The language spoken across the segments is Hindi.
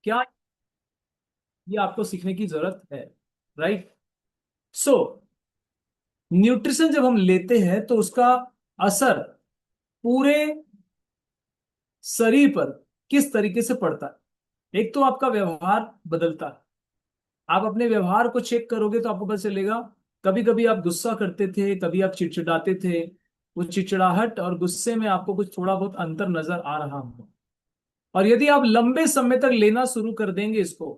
क्या ये आपको सीखने की जरूरत है, राइट? सो न्यूट्रिशन जब हम लेते हैं तो उसका असर पूरे शरीर पर किस तरीके से पड़ता है। एक तो आपका व्यवहार बदलता है। आप अपने व्यवहार को चेक करोगे तो आपको पता चलेगा, कभी कभी आप गुस्सा करते थे, कभी आप चिड़चिड़ाते थे। वो चिड़चिड़ाहट और गुस्से में आपको कुछ थोड़ा बहुत अंतर नजर आ रहा हो, और यदि आप लंबे समय तक लेना शुरू कर देंगे इसको,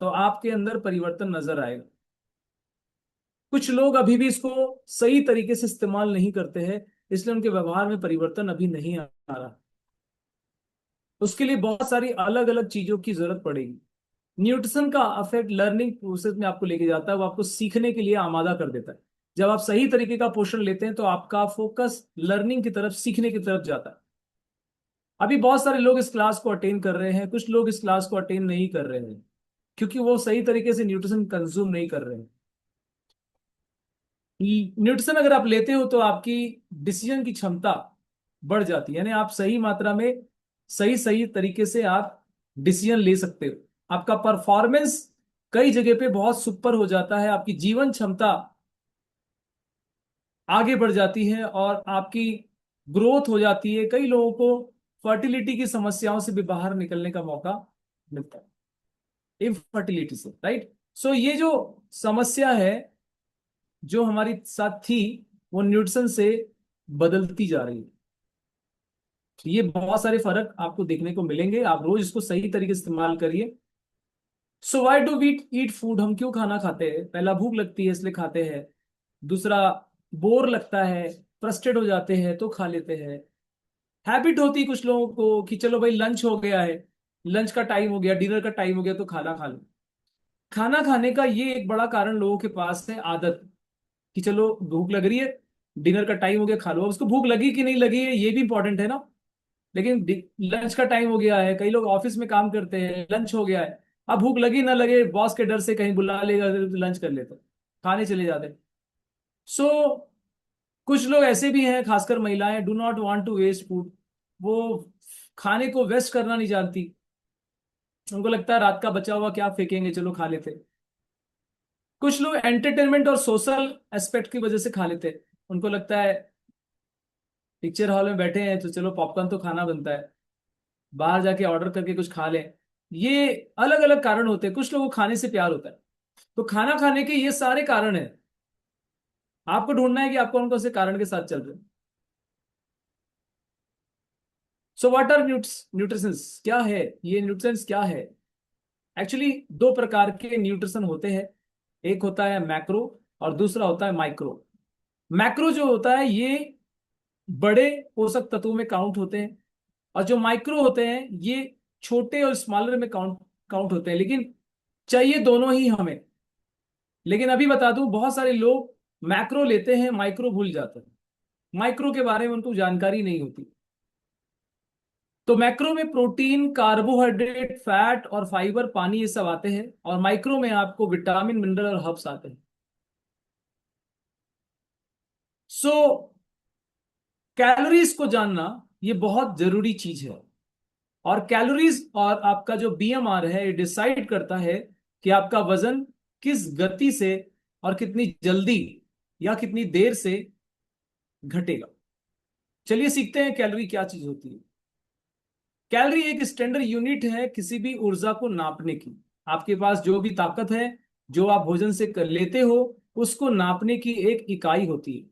तो आपके अंदर परिवर्तन नजर आएगा। कुछ लोग अभी भी इसको सही तरीके से इस्तेमाल नहीं करते हैं, इसलिए उनके व्यवहार में परिवर्तन अभी नहीं आ रहा। उसके लिए बहुत सारी अलग अलग चीजों की जरूरत पड़ेगी। न्यूट्रिशन का अफेक्ट लर्निंग प्रोसेस में आपको लेके जाता है, वो आपको सीखने के लिए आमादा कर देता है। जब आप सही तरीके का पोषण लेते हैं तो आपका फोकस लर्निंग की तरफ, सीखने की तरफ जाता है। अभी बहुत सारे लोग इस क्लास को अटेंड कर रहे हैं, कुछ लोग इस क्लास को अटेंड नहीं कर रहे हैं, क्योंकि वो सही तरीके से न्यूट्रिशन कंज्यूम नहीं कर रहे हैं। न्यूट्रिशन अगर आप लेते हो तो आपकी डिसीजन की क्षमता बढ़ जाती है, यानी आप सही मात्रा में सही सही तरीके से आप डिसीजन ले सकते हो। आपका परफॉर्मेंस कई जगह पे बहुत सुपर हो जाता है, आपकी जीवन क्षमता आगे बढ़ जाती है, और आपकी ग्रोथ हो जाती है। कई लोगों को फर्टिलिटी की समस्याओं से भी बाहर निकलने का मौका मिलता है, इनफर्टिलिटी से, राइट? सो ये जो समस्या है जो हमारी साथ थी, वो न्यूट्रिशन से बदलती जा रही है। तो ये बहुत सारे फर्क आपको देखने को मिलेंगे, आप रोज इसको सही तरीके से इस्तेमाल करिए। So why do we eat food? हम क्यों खाना खाते हैं? पहला, भूख लगती है इसलिए खाते हैं। दूसरा, बोर लगता है, फ्रस्ट्रेट हो जाते हैं तो खा लेते हैं। हैबिट होती है कुछ लोगों को कि चलो भाई लंच हो गया है, लंच का टाइम हो गया, डिनर का टाइम हो गया, तो खाना खा लो। खाना खाने का ये एक बड़ा कारण लोगों के पास है, आदत, कि चलो भूख लग रही है, डिनर का टाइम हो गया, खा लो। अब उसको भूख लगी कि नहीं लगी है ये भी इंपॉर्टेंट है ना। लेकिन लंच का टाइम हो गया है, कई लोग ऑफिस में काम करते हैं, लंच हो गया है, अब भूख लगी ना लगे, बॉस के डर से कहीं बुला लेगा तो लंच कर लेते, खाने चले जाते। सो कुछ लोग ऐसे भी हैं, खासकर महिलाएं, do not want to waste food. वो खाने को वेस्ट करना नहीं जानती, उनको लगता है रात का बचा हुआ क्या फेंकेंगे, चलो खा लेते। कुछ लोग एंटरटेनमेंट और सोशल एस्पेक्ट की वजह से खा लेते हैं, उनको लगता है पिक्चर हॉल में बैठे हैं तो चलो पॉपकॉर्न तो खाना बनता है, बाहर जाके ऑर्डर करके कुछ खा लें। ये अलग अलग कारण होते हैं, कुछ लोगों को खाने से प्यार होता है। तो खाना खाने के ये सारे कारण हैं, आपको ढूंढना है कि आप कौन कौन से कारण के साथ चल रहे हैं। So what are nutritions? क्या है ये न्यूट्रिशंस, क्या है? एक्चुअली दो प्रकार के न्यूट्रिशन होते हैं, एक होता है मैक्रो और दूसरा होता है माइक्रो। मैक्रो जो होता है ये बड़े पोषक तत्वों में काउंट होते हैं, और जो माइक्रो होते हैं ये छोटे और स्मॉलर में काउंट काउंट होते हैं। लेकिन चाहिए दोनों ही हमें। लेकिन अभी बता दूं, बहुत सारे लोग मैक्रो लेते हैं, माइक्रो भूल जाते हैं। माइक्रो के बारे में उनको जानकारी नहीं होती। तो मैक्रो में प्रोटीन, कार्बोहाइड्रेट, फैट और फाइबर, पानी, ये सब आते हैं, और माइक्रो में आपको विटामिन, मिनरल और हर्ब्स आते हैं। सो कैलोरीज को जानना ये बहुत जरूरी चीज है। और कैलोरीज और आपका जो बीएमआर है ये डिसाइड करता है कि आपका वजन किस गति से और कितनी जल्दी या कितनी देर से घटेगा। चलिए सीखते हैं कैलोरी क्या चीज होती है। कैलोरी एक स्टैंडर्ड यूनिट है किसी भी ऊर्जा को नापने की। आपके पास जो भी ताकत है, जो आप भोजन से कर लेते हो, उसको नापने की एक इकाई होती है।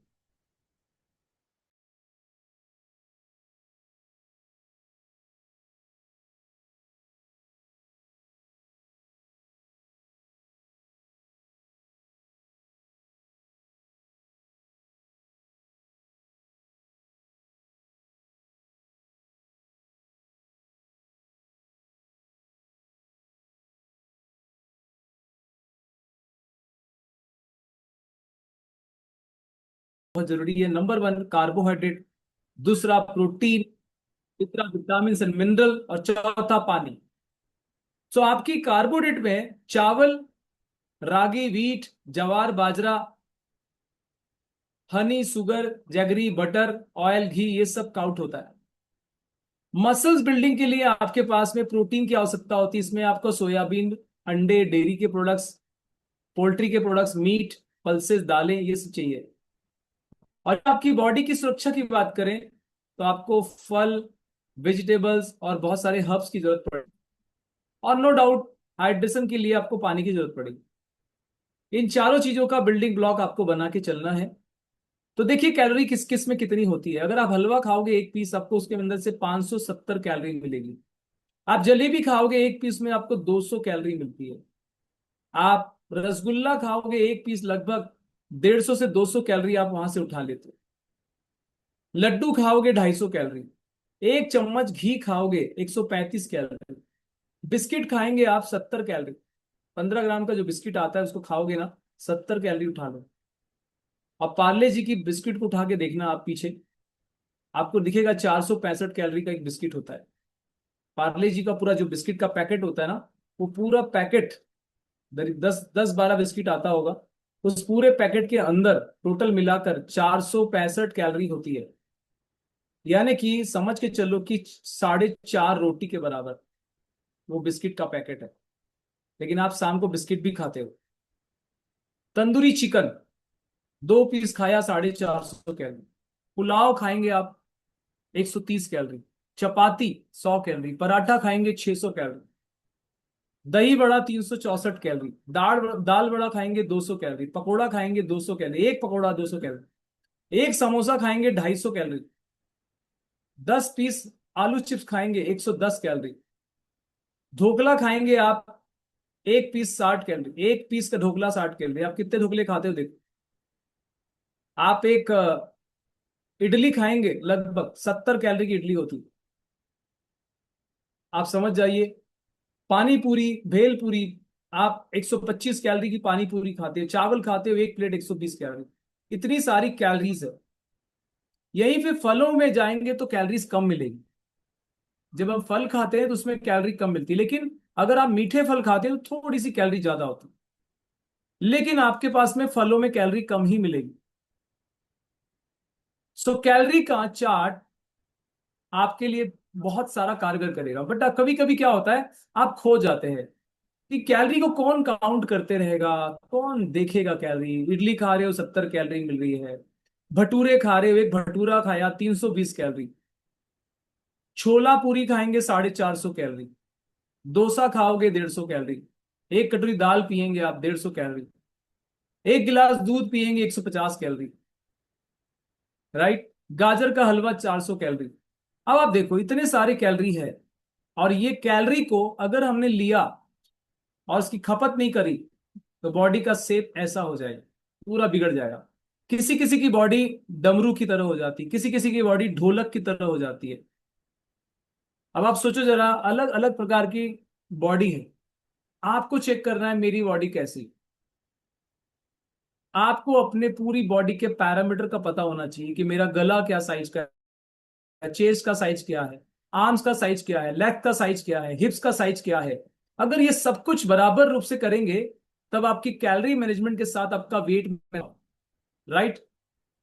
बहुत जरूरी है। नंबर वन कार्बोहाइड्रेट, दूसरा प्रोटीन, तीसरा विटामिन एंड मिनरल, और चौथा पानी। सो आपकी कार्बोहाइड्रेट में चावल, रागी, वीट, ज्वार, बाजरा, honey, sugar, jaggery, butter, oil, घी, ये सब काउंट होता है। मसल्स बिल्डिंग के लिए आपके पास में प्रोटीन की आवश्यकता होती है। इसमें आपको सोयाबीन, अंडे, डेयरी के प्रोडक्ट्स, पोल्ट्री के प्रोडक्ट्स, मीट, पल्सेस, दालें, ये सब चाहिए। और आपकी बॉडी की सुरक्षा की बात करें तो आपको फल, वेजिटेबल्स और बहुत सारे हर्ब्स की जरूरत पड़ेगी। और नो डाउट हाइड्रेशन के लिए आपको पानी की जरूरत पड़ेगी। इन चारों चीजों का बिल्डिंग ब्लॉक आपको बना के चलना है। तो देखिए कैलोरी किस किस में कितनी होती है। अगर आप हलवा खाओगे एक पीस, आपको उसके अंदर से 570 कैलोरी मिलेगी। आप जलेबी खाओगे एक पीस में आपको 200 कैलोरी मिलती है। आप रसगुल्ला खाओगे एक पीस, लगभग 150 से 200 कैलोरी आप वहां से उठा लेते हो। लड्डू खाओगे 250 कैलोरी। एक चम्मच घी खाओगे 135 कैलोरी। बिस्किट खाएंगे आप 70 कैलोरी। 15 ग्राम का जो बिस्किट आता है उसको खाओगे ना, 70 कैलोरी उठा लो। और पार्ले जी की बिस्किट को उठा के देखना आप पीछे, आपको दिखेगा 465 कैलोरी का एक बिस्किट होता है। पार्ले जी का पूरा जो बिस्किट का पैकेट होता है ना, वो पूरा पैकेट, 10 10 12 बिस्किट आता होगा, उस पूरे पैकेट के अंदर टोटल मिलाकर 465 कैलोरी होती है। यानी कि समझ के चलो कि 4.5 रोटी के बराबर वो बिस्किट का पैकेट है। लेकिन आप शाम को बिस्किट भी खाते हो। तंदूरी चिकन 2 पीस खाया, 450 कैलोरी। पुलाव खाएंगे आप, 130 कैलोरी। चपाती 100 कैलोरी। पराठा खाएंगे 600 कैलोरी। दही बड़ा 364 कैलोरी। दाल दाल बड़ा खाएंगे 200 कैलोरी। पकोड़ा खाएंगे 200 कैलोरी, एक पकोड़ा 200 कैलोरी। एक समोसा खाएंगे 250 कैलोरी। 10 पीस आलू चिप्स खाएंगे 110 कैलोरी। ढोकला खाएंगे आप एक पीस 60 कैलोरी। एक पीस का ढोकला 60 कैलोरी। आप कितने ढोकले खाते हो देखो। आप एक इडली खाएंगे, लगभग 70 कैलोरी की इडली होती है। आप समझ जाइए। पानी पूरी, भेल पूरी, आप 125 कैलोरी की पानी पूरी खाते हो। चावल खाते हो एक प्लेट 120 कैलोरी। इतनी सारी कैलोरीज है। यहीं पे फलों में जाएंगे तो कैलोरीज कम मिलेगी। जब हम फल खाते हैं तो उसमें कैलोरी कम मिलती है, लेकिन अगर आप मीठे फल खाते हो तो थोड़ी सी कैलोरी ज्यादा होती है। लेकिन आपके पास में फलों में कैलोरी कम ही मिलेगी। सो कैलोरी का चार्ट आपके लिए बहुत सारा कारगर करेगा। बट कभी कभी क्या होता है, आप खो जाते हैं कि कैलोरी को कौन काउंट करते रहेगा, कौन देखेगा कैलोरी। इडली खा रहे हो 70 कैलोरी मिल रही है। भटूरे खा रहे हो, एक भटूरा खाया 320 कैलोरी। छोला पूरी खाएंगे 450 कैलोरी। डोसा खाओगे 150 कैलोरी। एक कटोरी दाल पियेंगे आप 150 कैलोरी। एक गिलास दूध पियेंगे 150 कैलोरी। राइट। गाजर का हलवा 400 कैलोरी। अब आप देखो इतने सारे कैलोरी है। और ये कैलोरी को अगर हमने लिया और उसकी खपत नहीं करी तो बॉडी का शेप ऐसा हो जाएगा, पूरा बिगड़ जाएगा। किसी किसी की बॉडी डमरू की तरह हो जाती है, किसी किसी की बॉडी ढोलक की तरह हो जाती है। अब आप सोचो जरा, अलग अलग प्रकार की बॉडी है। आपको चेक करना है मेरी बॉडी कैसी। आपको अपने पूरी बॉडी के पैरामीटर का पता होना चाहिए कि मेरा गला क्या साइज का है, चेस्ट का साइज क्या है, आर्म्स का साइज क्या है, लेग का साइज क्या है, हिप्स का साइज क्या है। अगर ये सब कुछ बराबर रूप से करेंगे तब आपकी कैलोरी मैनेजमेंट के साथ आपका वेट, राइट।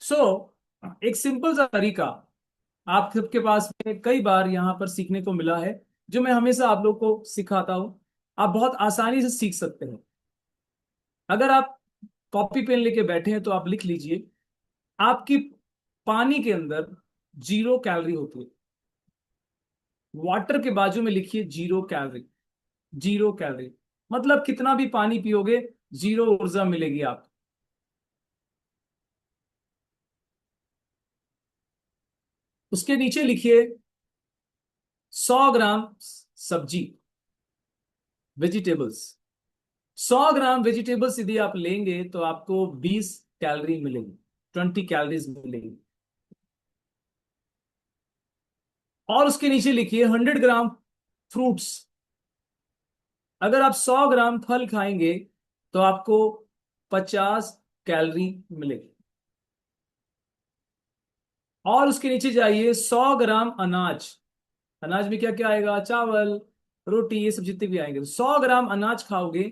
सो एक सिंपल सा तरीका आप सबके पास में कई बार यहां पर सीखने को मिला है, जो मैं हमेशा आप लोग को सिखाता हूं। आप बहुत आसानी से सीख सकते हैं। अगर आप कॉपी पेन लेके बैठे हैं तो आप लिख लीजिए। आपकी पानी के अंदर 0 कैलोरी होती है। वाटर के बाजू में लिखिए 0 कैलोरी। 0 कैलोरी मतलब कितना भी पानी पियोगे, 0 ऊर्जा मिलेगी आप। उसके नीचे लिखिए 100 ग्राम सब्जी, वेजिटेबल्स। 100 ग्राम वेजिटेबल्स यदि आप लेंगे तो आपको 20 कैलोरी मिलेगी, 20 कैलोरीज मिलेगी। और उसके नीचे लिखिए 100 ग्राम फ्रूट्स। अगर आप 100 ग्राम फल खाएंगे तो आपको 50 कैलोरी मिलेगी। और उसके नीचे जाइए, 100 ग्राम अनाज। अनाज में क्या क्या आएगा, चावल, रोटी, ये सब जितने भी आएंगे। 100 ग्राम अनाज खाओगे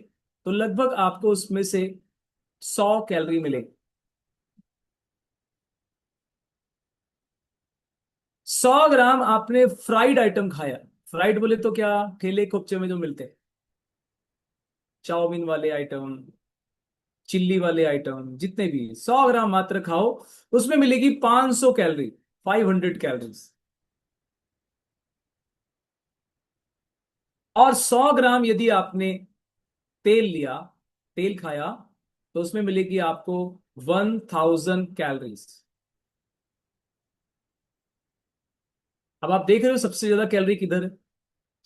तो लगभग आपको उसमें से 100 कैलोरी मिलेगी। 100 ग्राम आपने फ्राइड आइटम खाया, फ्राइड बोले तो क्या, ठेले कुपचे में जो मिलते हैं, चाउमीन वाले आइटम, चिल्ली वाले आइटम, जितने भी 100 ग्राम मात्र खाओ, उसमें मिलेगी 500 कैलोरी, 500 कैलोरीज। और 100 ग्राम यदि आपने तेल लिया, तेल खाया, तो उसमें मिलेगी आपको 1000 कैलोरीज। अब आप देख रहे हो सबसे ज्यादा कैलोरी किधर है,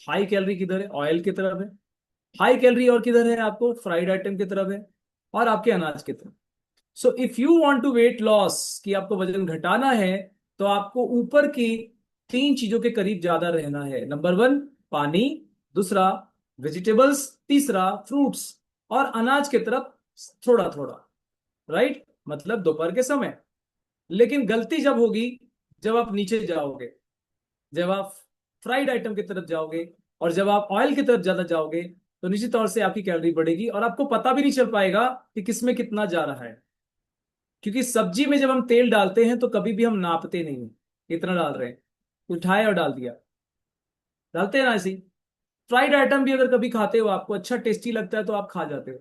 हाई कैलोरी किधर है, ऑयल की तरफ है। हाई कैलोरी और किधर है, आपको फ्राइड आइटम की तरफ है, और आपके अनाज की तरफ। So if you want to weight loss, कि आपको वजन घटाना है, तो आपको ऊपर की 3 चीजों के करीब ज्यादा रहना है। नंबर 1 पानी, दूसरा वेजिटेबल्स, तीसरा फ्रूट्स, और अनाज की तरफ थोड़ा थोड़ा, राइट, मतलब दोपहर के समय। लेकिन गलती जब होगी, जब आप नीचे जाओगे, जब आप फ्राइड आइटम की तरफ जाओगे, और जब आप ऑयल की तरफ ज्यादा जाओगे, तो निश्चित तौर से आपकी कैलोरी बढ़ेगी और आपको पता भी नहीं चल पाएगा कि किसमें कितना जा रहा है। क्योंकि सब्जी में जब हम तेल डालते हैं तो कभी भी हम नापते नहीं हैं, कितना डाल रहे हैं, उठाया और डाल दिया, डालते हैं ना ऐसे ही। फ्राइड आइटम भी अगर कभी खाते हो, आपको अच्छा टेस्टी लगता है तो आप खा जाते हो।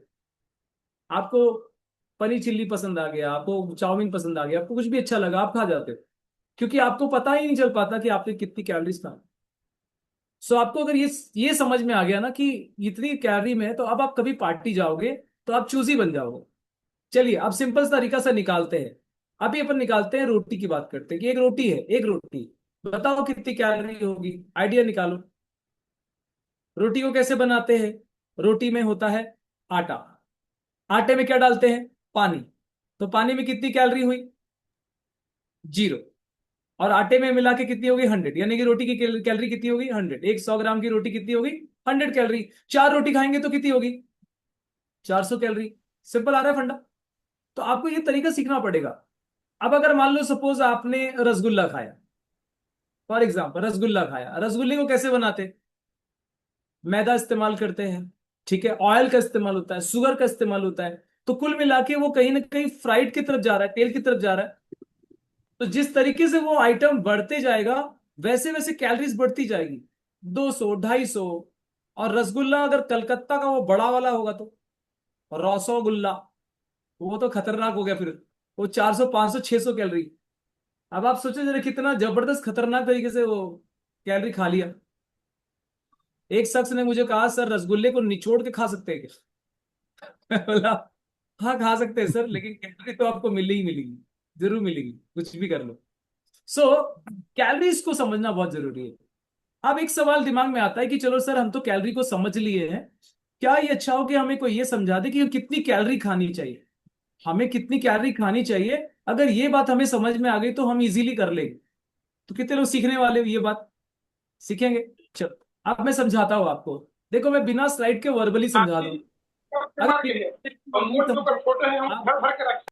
आपको पनीर चिल्ली पसंद आ गया, आपको चाउमीन पसंद आ गया, आपको कुछ भी अच्छा लगा, आप खा जाते हो, क्योंकि आपको पता ही नहीं चल पाता कि आपने कितनी कैलोरीज खा। सो आपको अगर ये समझ में आ गया ना कि इतनी कैलोरी में है, तो अब आप कभी पार्टी जाओगे तो आप चूजी बन जाओगे। चलिए अब सिंपल तरीका से निकालते हैं। अभी अपन निकालते हैं, रोटी की बात करते हैं कि एक रोटी है, एक रोटी, बताओ कितनी कैलोरी होगी, आइडिया निकालो। रोटी को कैसे बनाते हैं, रोटी में होता है आटा, आटे में क्या डालते हैं, पानी, तो पानी में कितनी कैलोरी हुई, 0। और आटे में मिला के कितनी होगी, 100, यानी कि रोटी की कैलोरी कितनी होगी, 100। एक 100 ग्राम की रोटी कितनी होगी, 100 कैलोरी। 4 रोटी खाएंगे तो कितनी होगी, 400 कैलोरी। सिंपल आ रहा है फंडा। तो आपको ये तरीका सीखना पड़ेगा। अब अगर मान लो सपोज आपने रसगुल्ला खाया, फॉर एग्जाम्पल रसगुल्ला खाया, रसगुल्ले को कैसे बनाते, मैदा इस्तेमाल करते हैं, ठीक है, ऑयल का इस्तेमाल होता है, शुगर का इस्तेमाल होता है। तो कुल मिला के वो कहीं ना कहीं फ्राइड की तरफ जा रहा है, तेल की तरफ जा रहा है। तो जिस तरीके से वो आइटम बढ़ते जाएगा, वैसे वैसे कैलोरीज बढ़ती जाएगी, 200, 250। और रसगुल्ला अगर कलकत्ता का वो बड़ा वाला होगा तो रसोगुल्ला, वो तो खतरनाक हो गया फिर, वो 400, 500, 600 कैलोरी। अब आप सोचो जरा कितना जबरदस्त खतरनाक तरीके से वो कैलोरी खा लिया। एक शख्स ने मुझे कहा, सर रसगुल्ले को निचोड़ के खा सकते हैं क्या? मैं बोला हाँ खा सकते हैं सर, लेकिन कैलोरी तो आपको मिली ही मिलेगी, जरूर मिलेगी, कुछ भी कर लो। सो कैलोरीज को समझना बहुत जरूरी है। अब एक सवाल दिमाग में आता है कि चलो सर हम तो कैलोरी को समझ लिए हैं, क्या ये अच्छा हो कि हमें कोई ये समझा दे कि कितनी कैलोरी खानी चाहिए, हमें कितनी कैलोरी खानी चाहिए। अगर ये बात हमें समझ में आ गई तो हम इजीली कर लेंगे। तो कितने लोग सीखने वाले हो ये बात, सीखेंगे? चलो अब मैं समझाता हूँ आपको। देखो मैं बिना स्लाइड के वर्बली समझा दूं। अगर के लिए और नहीं मोबाइल के ऊपर फोटो है, हम आप भर भर के रखें।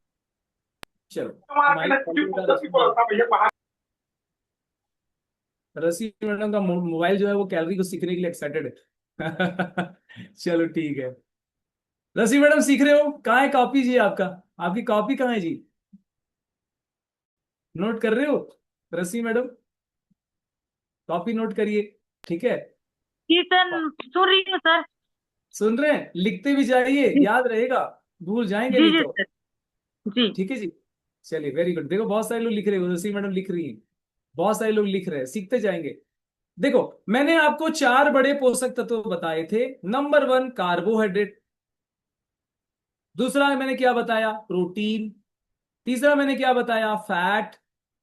चलो हमारा के माइक नजदीक कंप्यूटर फोटो भी रसी बोलता भैया बाहर। रसी मैडम का मोबाइल जो है वो कैलोरी को सीखने के लिए एक्साइटेड है। चलो ठीक है। रसी मैडम सीख रहे हो, कहाँ है कॉपी जी आपका, आपकी कॉपी कहाँ है जी, नोट कर रहे हो रसी मैडम, कॉपी नोट करिए, ठीक है। जी सर, सुन रही हूँ सर। सुन रहे हैं, लिखते भी जाइए, जी याद रहेगा, भूल जाएंगे जी नहीं जी तो। सर। जी ठीक है जी। चलिए वेरी गुड, देखो बहुत सारे लोग लिख रहे हो, रसी मैडम लिख रही हैं, बहुत सारे लोग लिख रहे हैं, सीखते जाएंगे। देखो मैंने आपको 4 बड़े पोषक तत्व बताए थे। नंबर 1 कार्बोहाइड्रेट, दूसरा मैंने क्या बताया, प्रोटीन, तीसरा मैंने क्या बताया, फैट,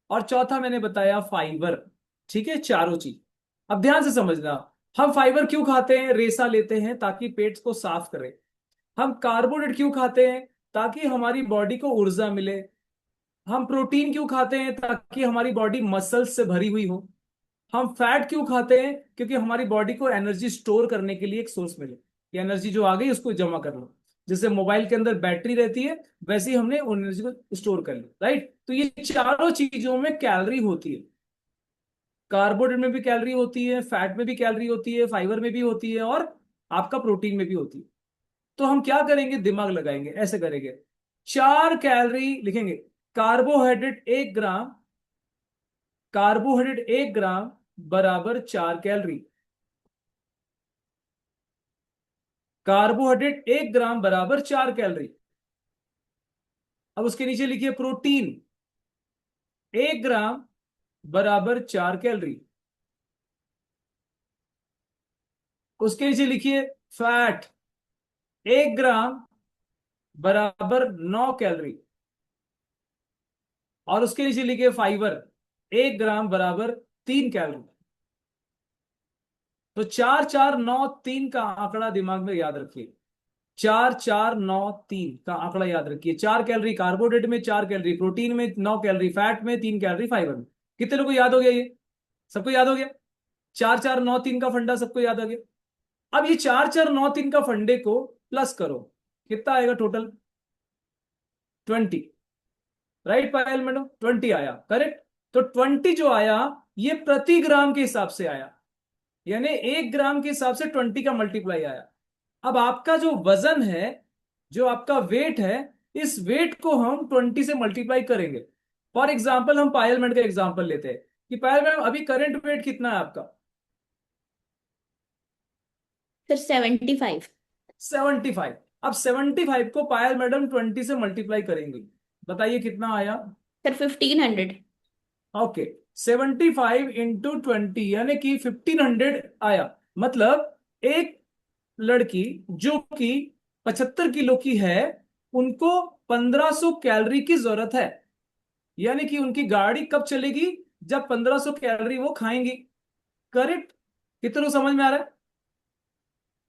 और चौथा मैंने बताया फाइबर। ठीक है, चारों चीज। अब ध्यान से समझना, हम फाइबर क्यों खाते हैं, रेशा लेते हैं ताकि पेट को साफ करे। हम कार्बोहाइड्रेट क्यों खाते हैं, ताकि हमारी बॉडी को ऊर्जा मिले। हम प्रोटीन क्यों खाते हैं, ताकि हमारी बॉडी मसल्स से भरी हुई हो। हम फैट क्यों खाते हैं, क्योंकि हमारी बॉडी को एनर्जी स्टोर करने के लिए एक सोर्स मिले, ये एनर्जी जो आ गई उसको जमा कर लो। जैसे मोबाइल के अंदर बैटरी रहती है, वैसे ही हमने एनर्जी को स्टोर कर ली, राइट। तो ये चारों चीजों में कैलोरी होती है, कार्बोहाइड्रेट में भी कैलोरी होती है, फैट में भी कैलोरी होती है, फाइबर में भी होती है, और आपका प्रोटीन में भी होती है। तो हम क्या करेंगे, दिमाग लगाएंगे, ऐसे करेंगे, 4 कैलोरी लिखेंगे, कार्बोहाइड्रेट 1 ग्राम कार्बोहाइड्रेट 1 ग्राम बराबर 4 कैलोरी। कार्बोहाइड्रेट 1 ग्राम बराबर 4 कैलोरी। अब उसके नीचे लिखिए प्रोटीन 1 ग्राम बराबर 4 कैलोरी। उसके नीचे लिखिए फैट 1 ग्राम बराबर 9 कैलोरी। और उसके नीचे लिखिए फाइबर 1 ग्राम बराबर 3 कैलोरी। तो 4493 का आंकड़ा दिमाग में याद रखिए। 4493 का आंकड़ा याद रखिए। 4 कैलोरी कार्बोहाइड्रेट में, 4 कैलोरी प्रोटीन में, 9 कैलोरी फैट में, 3 कैलोरी फाइबर में। कितने लोगों को याद हो गया ये? सबको याद हो गया? 4493 का फंडा सबको याद आ गया। अब ये 4493 का फंडे को प्लस करो, कितना आएगा टोटल? 20। राइट पायल मैडम? 20 आया, करेक्ट। तो 20 जो आया ये प्रति ग्राम के हिसाब से आया, यानी 1 ग्राम के हिसाब से 20 का मल्टीप्लाई आया। अब आपका जो वजन है, जो आपका वेट है, इस वेट को हम 20 से मल्टीप्लाई करेंगे। फॉर एग्जाम्पल हम पायल मैडम का एग्जाम्पल लेते हैं कि पायल मैडम अभी करंट वेट कितना है आपका? सर 75। 75। अब 75 को पायल मैडम 20 से मल्टीप्लाई करेंगे, बताइए कितना आया? सर 1500। ओके, 75 इंटू 20 यानी कि 1500 आया। मतलब एक लड़की जो कि 75 किलो की है, उनको 1500 कैलोरी की जरूरत है। यानी कि उनकी गाड़ी कब चलेगी? जब 1500 कैलोरी वो खाएंगी। करेक्ट? कितने लोग समझ में आ रहा है?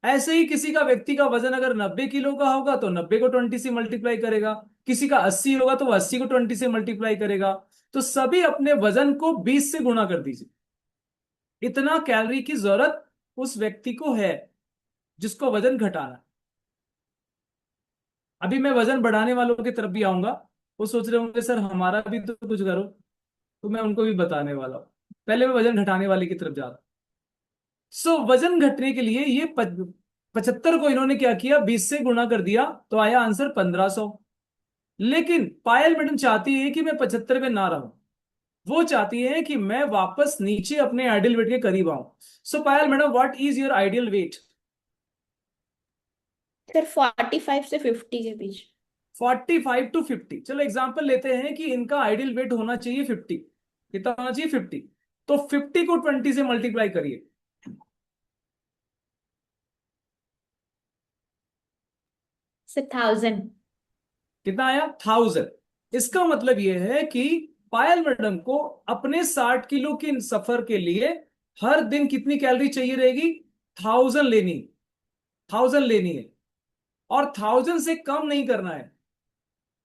ऐसे ही किसी का व्यक्ति का वजन अगर 90 किलो का होगा तो 90 को 20 से मल्टीप्लाई करेगा। किसी का 80 होगा तो वो 80 को 20 से मल्टीप्लाई करेगा। तो सभी अपने वजन को 20 से गुणा कर दीजिए। इतना कैलोरी की जरूरत उस व्यक्ति को है जिसको वजन घटाना है। अभी मैं वजन बढ़ाने वालों की तरफ भी आऊंगा। वो सोच रहे होंगे सर हमारा भी तो कुछ करो, तो मैं उनको भी बताने वाला हूं। पहले मैं वजन घटाने वाले की तरफ जा रहा हूं। वजन घटने के लिए ये 75 को इन्होंने क्या किया, 20 से गुणा कर दिया, तो आया आंसर 1500। लेकिन पायल मैडम चाहती है कि मैं 75 में ना रहूं। वो चाहती है कि मैं वापस नीचे अपने आइडियल वेट के करीब आऊं। So Payal madam, what is your ideal weight? Sir 45 से 50 के बीच। 45 to 50। चलो एग्जांपल लेते हैं कि इनका आइडियल वेट होना चाहिए 50। कितना होना चाहिए? 50। तो 50 को 20 से मल्टीप्लाई करिए। सर 1000। कितना आया? 1000। इसका मतलब यह है कि पायल मैडम को अपने 60 किलो के सफर के लिए हर दिन कितनी कैलोरी चाहिए रहेगी? 1000 लेनी। 1000 लेनी है। और 1000 से कम नहीं करना है।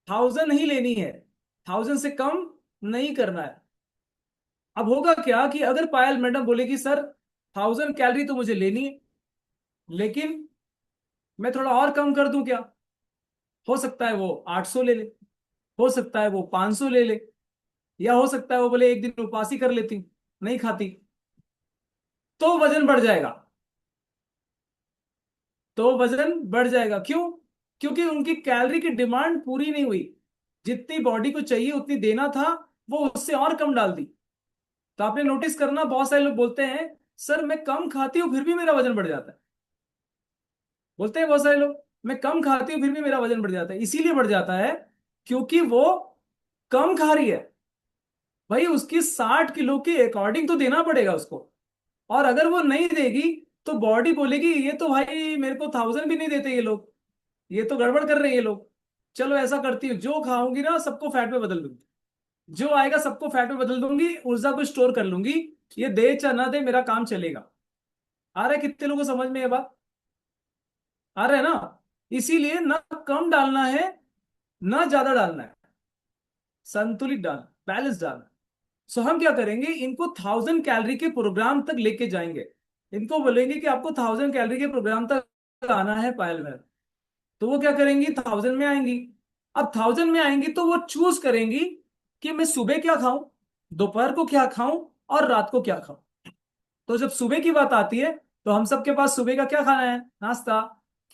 1000 ही लेनी है, 1000 से कम नहीं करना है। अब होगा क्या कि अगर पायल मैडम बोलेगी सर 1000 कैलोरी तो मुझे लेनी है, लेकिन मैं थोड़ा और कम कर दूं क्या? हो सकता है वो 800 ले ले, हो सकता है वो 500 ले ले, या हो सकता है वो बोले एक दिन उपवास ही कर लेती, नहीं खाती। तो वजन बढ़ जाएगा। तो वजन बढ़ जाएगा, क्यों? क्योंकि उनकी कैलोरी की डिमांड पूरी नहीं हुई। जितनी बॉडी को चाहिए उतनी देना था, वो उससे और कम डाल दी। तो आपने नोटिस करना, बहुत सारे लोग बोलते हैं सर मैं कम खाती हूं फिर भी मेरा वजन बढ़ जाता है। बोलते हैं बहुत सारे लोग, मैं कम खाती हूँ फिर भी मेरा वजन बढ़ जाता है। इसीलिए बढ़ जाता है क्योंकि वो कम खा रही है। भाई उसकी 60 किलो के अकॉर्डिंग तो देना पड़ेगा उसको। और अगर वो नहीं देगी तो बॉडी बोलेगी ये तो भाई मेरे को 1000 भी नहीं देते ये लोग, ये तो गड़बड़ कर रहे हैं ये लोग। चलो ऐसा करती हूँ, जो खाऊंगी ना सबको फैट में बदल दूंगी। जो आएगा सबको फैट में बदल दूंगी, ऊर्जा को स्टोर कर लूंगी। ये दे चाहे ना दे मेरा काम चलेगा। आ रहा है कितने लोगों को समझ में ये बात? आ रहा है ना? इसीलिए ना कम डालना है ना ज्यादा डालना है, संतुलित डालना, बैलेंस डालना। सो हम क्या करेंगे, इनको 1000 कैलोरी के प्रोग्राम तक लेके जाएंगे। इनको बोलेंगे कि आपको 1000 कैलोरी के प्रोग्राम तक आना है पायल में। तो वो क्या करेंगी, 1000 में आएंगी। अब 1000 में आएंगी तो वो चूज करेंगी कि मैं सुबह क्या खाऊं, दोपहर को क्या खाऊं, और रात को क्या खाऊं। तो जब सुबह की बात आती है तो हम सबके पास सुबह का क्या खाना है? नाश्ता,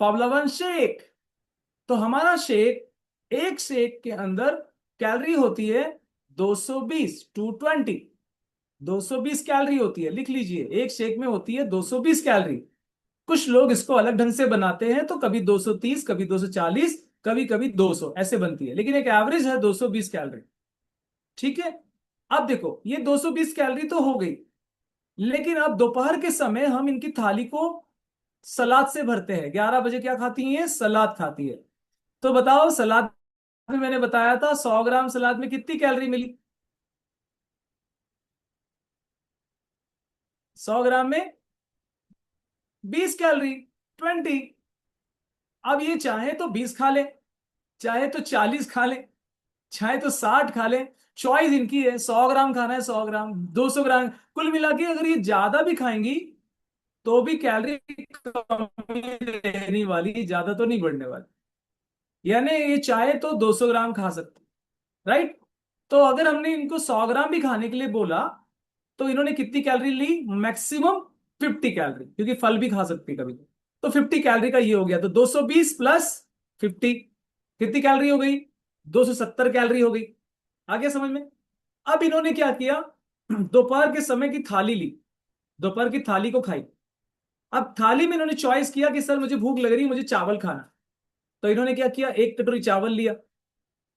फार्मूला 1 शेक। तो हमारा शेक, एक शेक के अंदर कैलोरी होती है 220 220। 220 कैलोरी होती है, लिख लीजिए, एक शेक में होती है 220 कैलोरी। कुछ लोग इसको अलग ढंग से बनाते हैं, तो कभी 230, कभी 240, कभी कभी 200 ऐसे बनती है, लेकिन एक एवरेज है 220 कैलोरी। ठीक है। अब देखो, ये 220 कैलोरी तो हो गई, लेकिन अब दोपहर के समय हम इनकी थाली को सलाद से भरते हैं। 11 बजे क्या खाती हैं? सलाद खाती है। तो बताओ, सलाद में मैंने बताया था 100 ग्राम सलाद में कितनी कैलोरी मिली? 100 ग्राम में 20 कैलोरी, 20। अब ये चाहे तो 20 खा ले, चाहे तो 40 खा ले, चाहे तो 60 खा ले, चॉइस इनकी है। 100 ग्राम खाना है 100 ग्राम, 200 ग्राम, कुल मिला के अगर ये ज्यादा भी खाएंगी तो भी कैलोरी कम ही रहने वाली, ज्यादा तो नहीं बढ़ने वाली। यानी ये चाहे तो 200 ग्राम खा सकते, राइट। तो अगर हमने इनको 100 ग्राम भी खाने के लिए बोला, तो इन्होंने कितनी कैलोरी ली? मैक्सिमम 50 कैलोरी, क्योंकि फल भी खा सकती कभी। तो 50 कैलोरी का ये हो गया, तो 220 प्लस 50 कितनी कैलोरी हो गई? 270 कैलोरी हो गई। आगे समझ में? अब इन्होंने क्या किया, दोपहर के समय की थाली ली, दोपहर की थाली को खाई। अब थाली में इन्होंने चॉइस किया कि सर मुझे भूख लग रही, मुझे चावल खाना। तो इन्होंने क्या किया, एक कटोरी चावल लिया।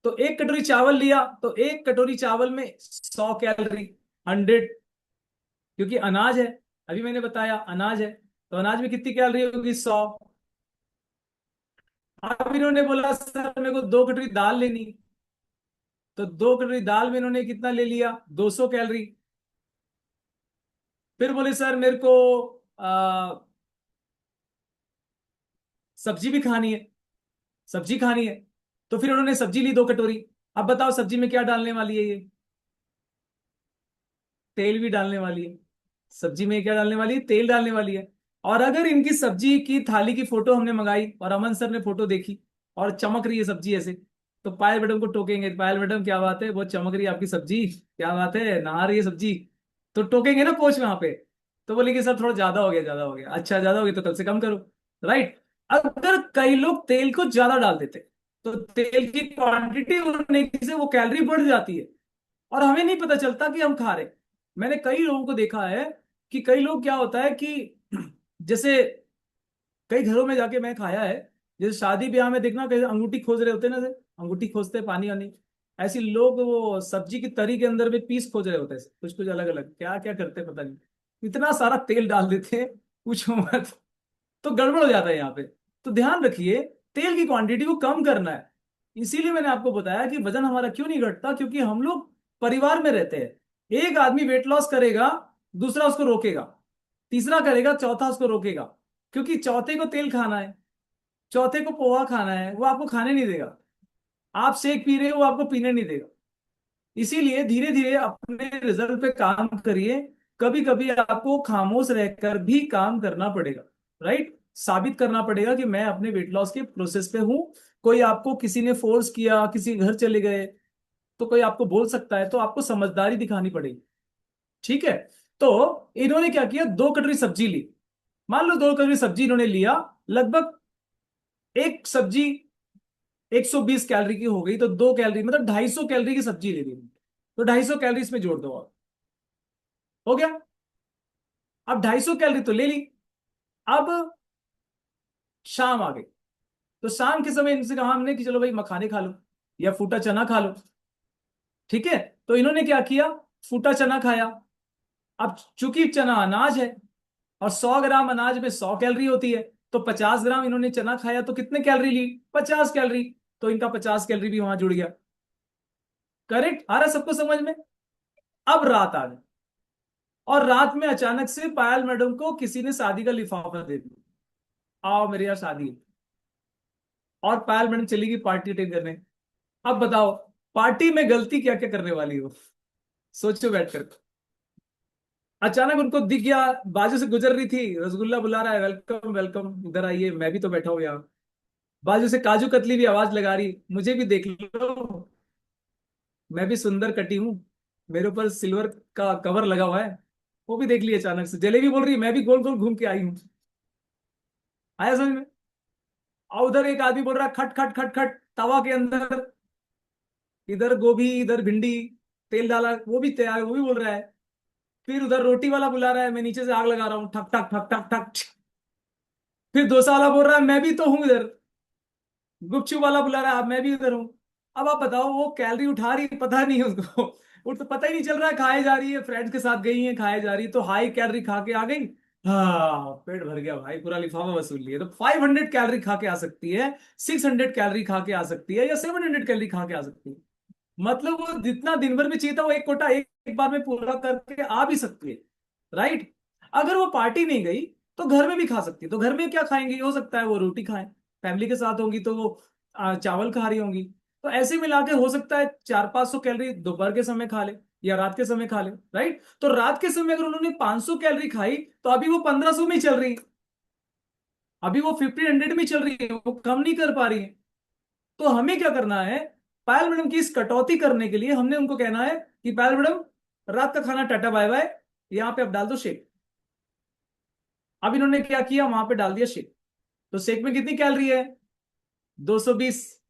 तो एक कटोरी चावल लिया, तो एक कटोरी चावल में 100 कैलोरी, 100, क्योंकि अनाज है, अभी मैंने बताया अनाज है, तो अनाज में कितनी कैलोरी होगी? 100। अब इन्होंने बोला सर मेरे को 2 कटोरी दाल लेनी, तो 2 कटोरी दाल में इन्होंने कितना ले लिया? 200 कैलोरी। फिर बोले सर मेरे को सब्जी भी खानी है, सब्जी खानी है, तो फिर उन्होंने सब्जी ली 2 कटोरी। अब बताओ सब्जी में क्या डालने वाली है ये? तेल भी डालने वाली है। सब्जी में क्या डालने वाली है? तेल डालने वाली है। और अगर इनकी सब्जी की थाली की फोटो हमने मंगाई और अमन सर ने फोटो देखी और चमक रही है सब्जी ऐसे, तो पायल मैडम को टोकेंगे, पायल मैडम क्या बात है, बहुत चमक रही है आपकी सब्जी, क्या बात है, नहा रही है सब्जी, तो टोकेंगे ना कोच वहां पे। तो बोलेंगे सर थोड़ा ज्यादा हो गया, ज्यादा हो गया। अच्छा ज्यादा हो गया तो कल से कम करो, राइट। अगर कई लोग तेल को ज्यादा डाल देते, तो तेल की क्वांटिटी बढ़ने से वो कैलोरी बढ़ जाती है, और हमें नहीं पता चलता कि हम खा रहे। मैंने कई लोगों को देखा है कि कई लोग क्या होता है कि जैसे कई घरों में जाके मैं खाया है, जैसे शादी ब्याह में देखना कहीं अंगूठी खोज रहे होते हैं ना, से अंगूठी खोजते हैं पानी वानी, ऐसे लोग वो सब्जी की तरी के अंदर में पीस खोज रहे होते हैं, कुछ कुछ अलग अलग क्या क्या करते हैं पता नहीं, इतना सारा तेल डाल देते हैं, पूछो मत। तो गड़बड़ हो जाता है यहाँ पे। तो ध्यान रखिए, तेल की क्वांटिटी को कम करना है। इसीलिए मैंने आपको बताया कि वजन हमारा क्यों नहीं घटता, क्योंकि हम लोग परिवार में रहते हैं। एक आदमी वेट लॉस करेगा, दूसरा उसको रोकेगा, तीसरा करेगा, चौथा उसको रोकेगा, क्योंकि चौथे को तेल खाना है, चौथे को पोहा खाना है, वो आपको खाने नहीं देगा। आप शेक पी रहे हो, वो आपको पीने नहीं देगा। इसीलिए धीरे धीरे अपने रिजल्ट पे काम करिए। कभी कभी आपको खामोश रहकर भी काम करना पड़ेगा, राइट। साबित करना पड़ेगा कि मैं अपने वेट लॉस के प्रोसेस पे हूं। कोई आपको किसी ने फोर्स किया, किसी घर चले गए, तो कोई आपको बोल सकता है, तो आपको समझदारी दिखानी पड़ेगी। ठीक है। तो इन्होंने क्या किया, 2 कटोरी सब्जी ली। मान लो 2 कटोरी सब्जी इन्होंने लिया, लगभग एक सब्जी 120 कैलोरी की हो गई, तो 2 कैलोरी मतलब 250 कैलोरी की सब्जी ले ली, तो 250 कैलोरी इसमें जोड़ दो और हो गया। अब 250 कैलोरी तो ले ली। अब शाम आ गई, तो शाम के समय इनसे कहा हमने कि चलो भाई मखाने खा लो या फूटा चना खा लो। ठीक है। तो इन्होंने क्या किया, फूटा चना खाया। अब चूंकि चना अनाज है, और 100 ग्राम अनाज में 100 कैलोरी होती है, तो 50 ग्राम इन्होंने चना खाया, तो कितने कैलोरी ली? 50 कैलोरी। तो इनका 50 कैलोरी भी वहां जुड़ गया। करेक्ट आ रहा है सबको समझ में? अब रात आ गई, और रात में अचानक से पायल मैडम को किसी ने शादी का लिफाफा दे दिया, आओ मेरे यहाँ शादी है। और पायल मैडम चली गई पार्टी अटेंड करने। अब बताओ, पार्टी में गलती क्या क्या करने वाली हो, सोचो बैठकर। अचानक उनको दिख गया, बाजू से गुजर रही थी, रसगुल्ला बुला रहा है, वेलकम वेलकम, इधर आइए, मैं भी तो बैठा हूं यहाँ। बाजू से काजू कतली भी आवाज लगा रही, मुझे भी देख लो, मैं भी सुंदर कटी हूँ, मेरे ऊपर सिल्वर का कवर लगा हुआ है। वो भी देख लिया। अचानक से जलेबी बोल रही, मैं भी गोल गोल घूम के आई हूँ। आया समझ में? और उधर एक आदमी बोल रहा है खट खट खट खट तवा के अंदर, इधर गोभी इधर भिंडी, तेल डाला, वो भी तैयार, वो भी बोल रहा है। फिर उधर रोटी वाला बुला रहा है, मैं नीचे से आग लगा रहा हूँ, ठक ठक ठक ठक ठक। फिर डोसा वाला बोल रहा है मैं भी तो हूं इधर। गुपचुप वाला बुला रहा है, अब मैं भी उधर हूँ। अब आप बताओ, वो कैलोरी उठा रही है, पता नहीं है उसको। वो तो पता ही नहीं चल रहा है, खाए जा रही है, फ्रेंड्स के साथ गई है, खाए जा रही है, तो हाई कैलोरी खा के आ गई। हाँ, पेट भर गया भाई, पूरा लिफाफा वसूल लिया। तो 500 कैलोरी खा के आ सकती है, 600 कैलोरी खा के आ सकती है, या 700 कैलोरी खा के आ सकती है। मतलब वो जितना दिन भर में चाहिए था, वो एक कोटा एक बार में पूरा करके आ भी सकती है। राइट। अगर वो पार्टी नहीं गई तो घर में भी खा सकती है। तो घर में क्या खाएंगी, हो सकता है वो रोटी खाएं, फैमिली के साथ होंगी तो वो चावल खा रही होंगी। तो ऐसे मिला के हो सकता है 400-500 कैलोरी दोपहर के समय खा ले या रात के समय खा ले। राइट। तो रात के समय अगर उन्होंने 500 कैलोरी खाई, तो अभी वो 1500 में ही चल रही है, अभी वो 1500 में चल रही है, वो कम नहीं कर पा रही है। तो हमें क्या करना है, पायल मैडम की इस कटौती करने के लिए हमने उनको कहना है कि पायल मैडम, रात का खाना टाटा बाय बाय, यहां पे अब डाल दो शेक। अब इन्होंने क्या किया, वहां पे डाल दिया शेक। तो शेक में कितनी कैलोरी है, 220,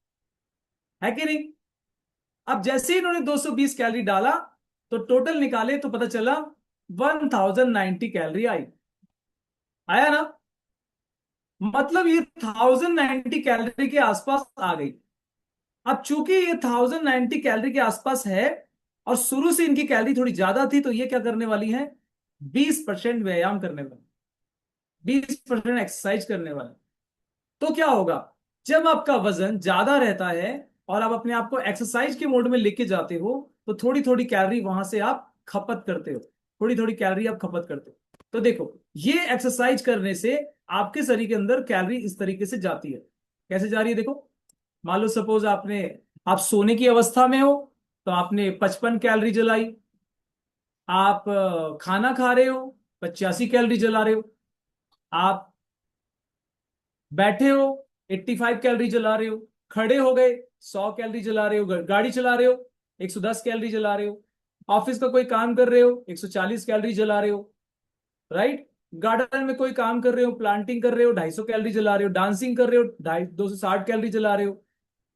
है कि नहीं। अब जैसे ही इन्होंने 220 कैलोरी डाला, तो टोटल निकाले तो पता चला 1090 कैलोरी आई। आया ना। मतलब ये 1090 कैलोरी के आसपास आ गई। अब चूंकि ये 1090 कैलोरी के आसपास है, और शुरू से इनकी कैलोरी थोड़ी ज्यादा थी, तो ये क्या करने वाली है, 20% व्यायाम करने वाली, 20% एक्सरसाइज करने वाली। तो क्या होगा, जब आपका वजन ज्यादा रहता है और आप अपने आप को एक्सरसाइज के मोड में लेके जाते हो, तो थोड़ी थोड़ी कैलोरी वहां से आप खपत करते हो, थोड़ी थोड़ी कैलोरी आप खपत करते हो। तो देखो, ये एक्सरसाइज करने से आपके शरीर के अंदर कैलोरी इस तरीके से जाती है। कैसे जा रही है देखो। मान लो सपोज आप सोने की अवस्था में हो, तो आपने 55 कैलोरी जलाई। आप खाना खा रहे हो, 85 कैलोरी जला रहे हो। आप बैठे हो, 85 कैलोरी जला रहे हो। खड़े हो गए, 100 कैलोरी जला रहे हो। गाड़ी चला रहे हो, 110 कैलोरी जला रहे हो। ऑफिस का कोई काम कर रहे हो, 140 कैलोरी जला रहे हो। राइट। गार्डन में कोई काम कर रहे हो, प्लांटिंग कर रहे हो, 250 कैलोरी जला रहे हो। डांसिंग कर रहे हो, 260 कैलोरी जला रहे हो।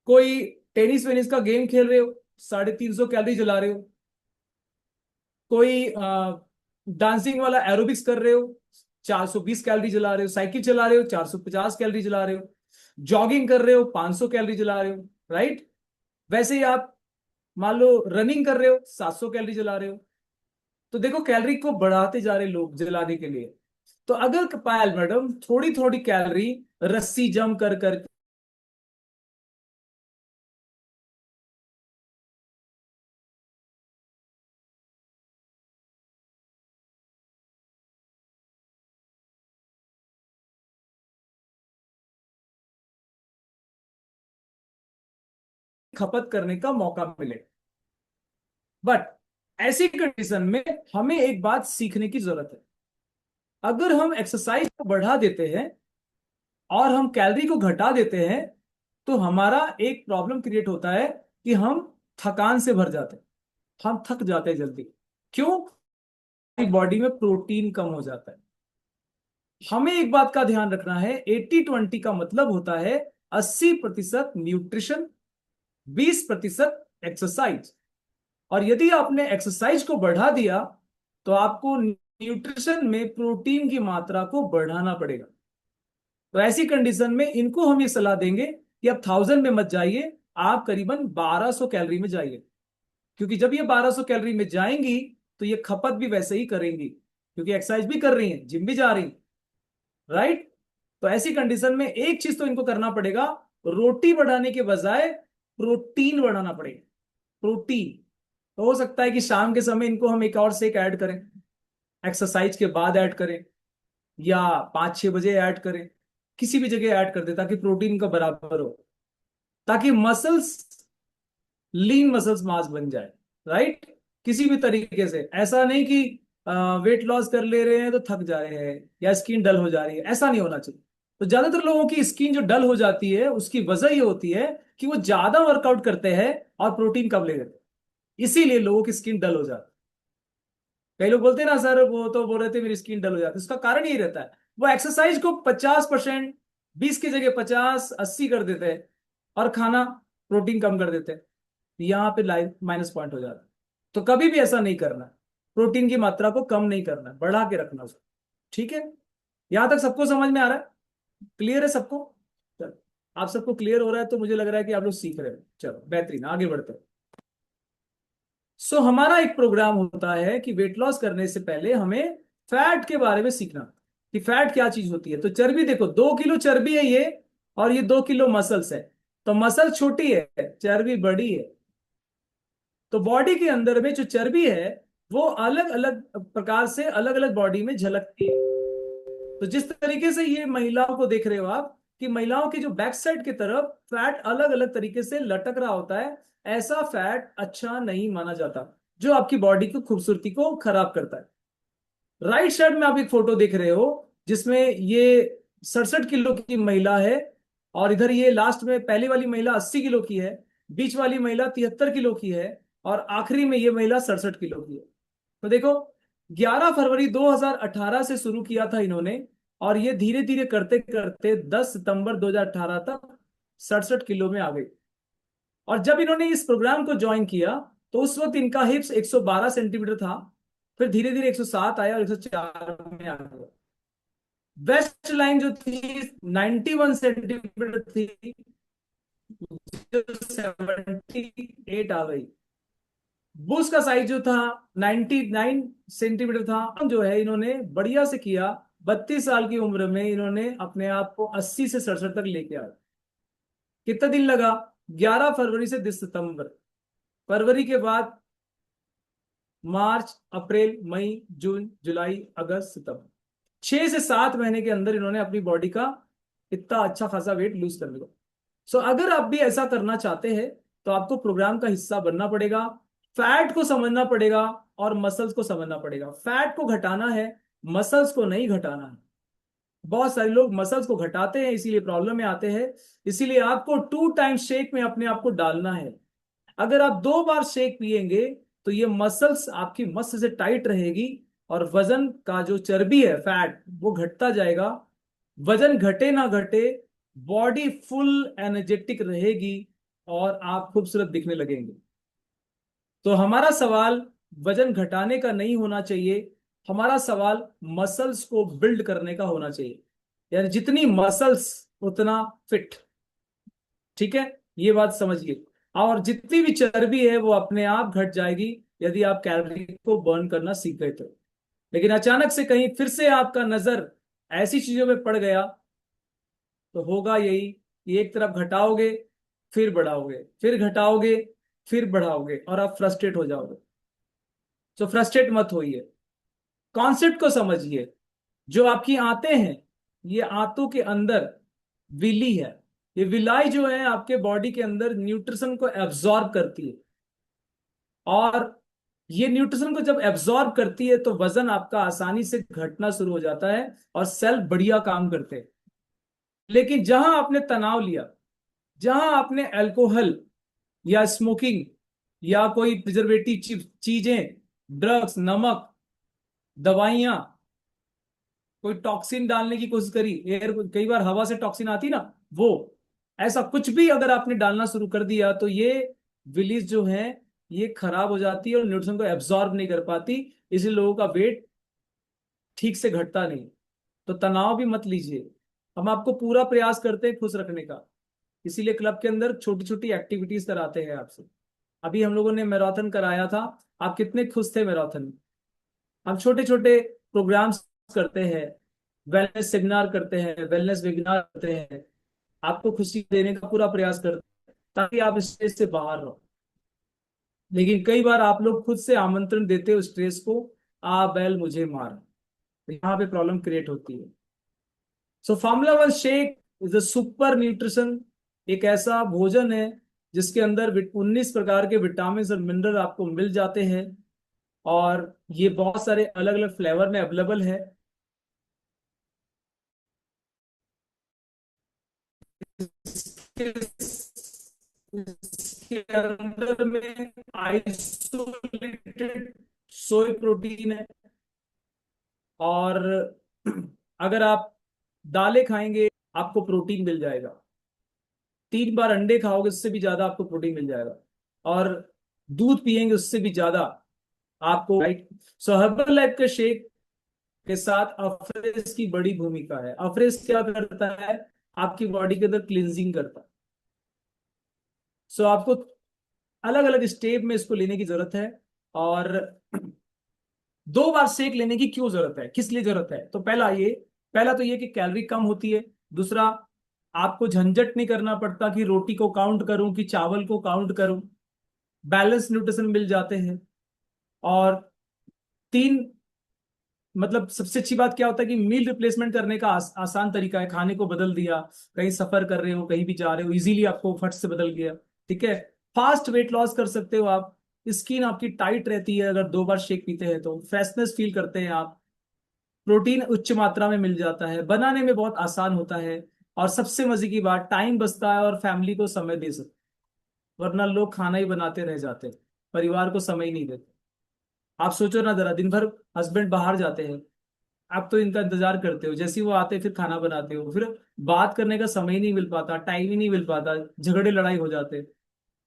कोई टेनिस वेनिस का गेम खेल रहे हो, 350 कैलोरी जला रहे हो। कोई डांसिंग वाला एरोबिक्स कर रहे हो, 420 कैलोरी जला रहे हो। साइकिल चला रहे हो, 450 कैलोरी जला रहे हो। जॉगिंग कर रहे हो, 500 कैलोरी जला रहे हो। राइट। वैसे ही आप मान लो रनिंग कर रहे हो, 700 कैलोरी जला रहे हो। तो देखो, कैलोरी को बढ़ाते जा रहे लोग जलाने के लिए। तो अगर पायल मैडम थोड़ी थोड़ी कैलोरी रस्सी जम कर कर खपत करने का मौका मिले। बट ऐसी कंडीशन में हमें एक बात सीखने की जरूरत है। अगर हम एक्सरसाइज को बढ़ा देते हैं और हम कैलोरी को घटा देते हैं, तो हमारा एक प्रॉब्लम क्रिएट होता है कि हम थकान से भर जाते हैं, हम थक जाते हैं जल्दी। क्यों, बॉडी में प्रोटीन कम हो जाता है। हमें एक बात का ध्यान रखना है, 80-20 का मतलब होता है 80% न्यूट्रिशन, 20% एक्सरसाइज। और यदि आपने एक्सरसाइज को बढ़ा दिया, तो आपको न्यूट्रिशन में प्रोटीन की मात्रा को बढ़ाना पड़ेगा। तो ऐसी कंडीशन में इनको हम ये सलाह देंगे कि आप 1000 में मत जाइए, आप करीबन 1200 कैलोरी में जाइए। क्योंकि जब ये 1200 कैलोरी में जाएंगी, तो ये खपत भी वैसे ही करेंगी, क्योंकि एक्सरसाइज भी कर रही हैं, जिम भी जा रही हैं। राइट। तो ऐसी कंडीशन में एक चीज तो इनको करना पड़ेगा, रोटी बढ़ाने के बजाय प्रोटीन बढ़ाना पड़ेगा। प्रोटीन। तो हो सकता है कि शाम के समय इनको हम एक और शेक ऐड करें, एक्सरसाइज के बाद ऐड करें, या 5-6 बजे ऐड करें, किसी भी जगह ऐड कर दे, ताकि प्रोटीन का बराबर हो, ताकि मसल्स, लीन मसल्स मास बन जाए। राइट। किसी भी तरीके से ऐसा नहीं कि वेट लॉस कर ले रहे हैं तो थक जा रहे हैं या स्किन डल हो जा रही है, ऐसा नहीं होना चाहिए। तो ज्यादातर लोगों की स्किन जो डल हो जाती है, उसकी वजह ये होती है कि वो ज्यादा वर्कआउट करते हैं और प्रोटीन कम ले लेते हैं, इसीलिए लोगों की स्किन डल हो जाती है। कई लोग बोलते हैं ना, सर वो तो बोल रहे थे मेरी स्किन डल हो जाती है, उसका कारण यही रहता है, वो एक्सरसाइज को 50%, 20 की जगह 50-80 कर देते हैं, और खाना प्रोटीन कम कर देते हैं। यहाँ पे लाइफ माइनस पॉइंट हो जाता है। तो कभी भी ऐसा नहीं करना। प्रोटीन की मात्रा को कम नहीं करना है, बढ़ा के रखना उसको। ठीक है, यहां तक सबको समझ में आ रहा है? क्लियर है सबको? चलो, आप सबको क्लियर हो रहा है तो मुझे लग रहा है कि आप लोग सीख रहे हो। चलो बेहतरीन, आगे बढ़ते हैं। सो हमारा एक प्रोग्राम होता है कि वेट लॉस करने से पहले हमें फैट के बारे में सीखना, कि फैट क्या चीज होती है। तो चर्बी देखो, 2 किलो चर्बी है ये, और ये 2 किलो मसल्स है। तो मसल छोटी है, चर्बी बड़ी है। तो बॉडी के अंदर में जो चर्बी है वो अलग अलग प्रकार से अलग अलग बॉडी में झलकती है। तो जिस तरीके से ये महिलाओं को देख रहे हो आप, कि महिलाओं की जो बैक साइड की तरफ फैट अलग अलग तरीके से लटक रहा होता है, ऐसा फैट अच्छा नहीं माना जाता, जो आपकी बॉडी की खूबसूरती को खराब करता है। राइट साइड में आप एक फोटो देख रहे हो जिसमें ये 67 किलो की महिला है, और इधर ये लास्ट में पहली वाली महिला 80 किलो की है, बीच वाली महिला 73 किलो की है, और आखिरी में ये महिला 67 किलो की है। तो देखो, 11 फरवरी 2018 से शुरू किया था इन्होंने, और ये धीरे धीरे करते करते 10 सितंबर 2018 तक 67 किलो में आ गई। और जब इन्होंने इस प्रोग्राम को ज्वाइन किया तो उस वक्त इनका हिप्स 112 सेंटीमीटर था, फिर धीरे धीरे 107 आया और 104 में आ गया। वेस्ट लाइन जो थी 91 सेंटीमीटर थी, 78 आ गई। बुश का साइज जो था 99 सेंटीमीटर था। जो है इन्होंने बढ़िया से किया, 32 साल की उम्र में इन्होंने अपने आप को 80 से 67 तक लेके आए। कितना दिन लगा? 11 फरवरी से 10 सितंबर, फरवरी के बाद मार्च, अप्रैल, मई, जून, जुलाई, अगस्त, सितंबर, 6 से 7 महीने के अंदर इन्होंने अपनी बॉडी का इतना अच्छा खासा वेट लूज कर लिया। सो अगर आप भी ऐसा करना चाहते हैं तो आपको प्रोग्राम का हिस्सा बनना पड़ेगा, फैट को समझना पड़ेगा और मसल्स को समझना पड़ेगा। फैट को घटाना है, मसल्स को नहीं घटाना है। बहुत सारे लोग मसल्स को घटाते हैं, इसीलिए प्रॉब्लम में आते हैं। इसीलिए आपको 2 टाइम शेक में अपने आप को डालना है। अगर आप 2 बार शेक पिएंगे तो ये मसल्स आपकी मस्त से टाइट रहेगी, और वजन का जो चर्बी है, फैट, वो घटता जाएगा। वजन घटे ना घटे, बॉडी फुल एनर्जेटिक रहेगी और आप खूबसूरत दिखने लगेंगे। तो हमारा सवाल वजन घटाने का नहीं होना चाहिए, हमारा सवाल मसल्स को बिल्ड करने का होना चाहिए। यानी जितनी मसल्स उतना फिट। ठीक है, ये बात समझिए। और जितनी भी चर्बी है वो अपने आप घट जाएगी यदि आप कैलोरी को बर्न करना सीख गए तो। लेकिन अचानक से कहीं फिर से आपका नजर ऐसी चीजों में पड़ गया तो होगा यही कि एक तरफ घटाओगे, फिर बढ़ाओगे, फिर घटाओगे, फिर बढ़ाओगे, और आप फ्रस्ट्रेट हो जाओगे। तो फ्रस्ट्रेट मत होइए, कॉन्सेप्ट को समझिए। जो आपकी आंतें हैं, ये आंतों के अंदर विली है। ये विलाई जो है आपके बॉडी के अंदर न्यूट्रिशन को एब्जॉर्ब करती है, और ये न्यूट्रिशन को जब एब्जॉर्ब करती है तो वजन आपका आसानी से घटना शुरू हो जाता है और सेल बढ़िया काम करते हैं। लेकिन जहां आपने तनाव लिया, जहां आपने अल्कोहल या स्मोकिंग या कोई प्रिजर्वेटिव चीजें, ड्रग्स, नमक, दवाइयां, कोई टॉक्सिन डालने की कोशिश करी, एयर, कई बार हवा से टॉक्सिन आती ना, वो, ऐसा कुछ भी अगर आपने डालना शुरू कर दिया तो ये विलीज जो है ये खराब हो जाती है और न्यूट्रिशन को एब्जॉर्ब नहीं कर पाती, इसलिए लोगों का वेट ठीक से घटता नहीं। तो तनाव भी मत लीजिए, हम आपको पूरा प्रयास करते हैं खुश रखने का, इसीलिए क्लब के अंदर छोटी छोटी एक्टिविटीज कराते हैं आपसे। अभी हम लोगों ने मैराथन कराया था, आप कितने खुश थे मैराथन में। हम छोटे छोटे प्रोग्राम्स करते हैं, वेलनेस सेमिनार करते हैं, वेलनेस वेबिनार करते हैं, आपको खुशी देने का पूरा प्रयास करते हैं ताकि आप स्ट्रेस से बाहर रहो। लेकिन कई बार आप लोग खुद से आमंत्रण देते हो स्ट्रेस को, आ बैल मुझे मार, तो यहाँ पे प्रॉब्लम क्रिएट होती है। So formula 1 shake is a super nutrition, एक ऐसा भोजन है जिसके अंदर 19 प्रकार के विटामिन और मिनरल आपको मिल जाते हैं, और ये बहुत सारे अलग अलग फ्लेवर में अवेलेबल है। इसके अंदर में आइसोलेटेड सोय प्रोटीन है, और अगर आप दालें खाएंगे आपको प्रोटीन मिल जाएगा, 3 बार अंडे खाओगे उससे भी ज्यादा आपको प्रोटीन मिल जाएगा, और दूध पिएंगे उससे भी ज्यादा आपको, राइट। सो हर्बल लाइफ के शेक के साथ अफ्रेज की बड़ी भूमिका है। अफ्रेज क्या करता है, आपकी बॉडी के अंदर क्लींजिंग करता है। सो आपको अलग अलग स्टेप में इसको लेने की जरूरत है। और 2 बार शेक लेने की क्यों जरूरत है, किस लिए जरूरत है, तो पहला तो ये कि कैलोरी कम होती है। दूसरा, आपको झंझट नहीं करना पड़ता कि रोटी को काउंट करूं कि चावल को काउंट करूं, बैलेंस न्यूट्रिशन मिल जाते हैं। और 3, मतलब सबसे अच्छी बात क्या होता है कि मील रिप्लेसमेंट करने का आसान तरीका है। खाने को बदल दिया, कहीं सफर कर रहे हो, कहीं भी जा रहे हो, इजीली आपको फट से बदल गया। ठीक है। फास्ट वेट लॉस कर सकते हो आप। स्किन आपकी टाइट रहती है अगर 2 बार शेक पीते हैं तो। फ्रेशनेस फील करते हैं आप। प्रोटीन उच्च मात्रा में मिल जाता है, बनाने में बहुत आसान होता है। और सबसे मजे की बात, टाइम बचता है और फैमिली को समय दे सकते। वरना लोग खाना ही बनाते रह जाते हैं, परिवार को समय ही नहीं देते। आप सोचो ना जरा, दिन भर हस्बैंड बाहर जाते हैं, आप तो इनका इंतजार करते हो, जैसे ही वो आते हैं फिर खाना बनाते हो, फिर बात करने का समय ही नहीं मिल पाता, टाइम ही नहीं मिल पाता, झगड़े लड़ाई हो जाते।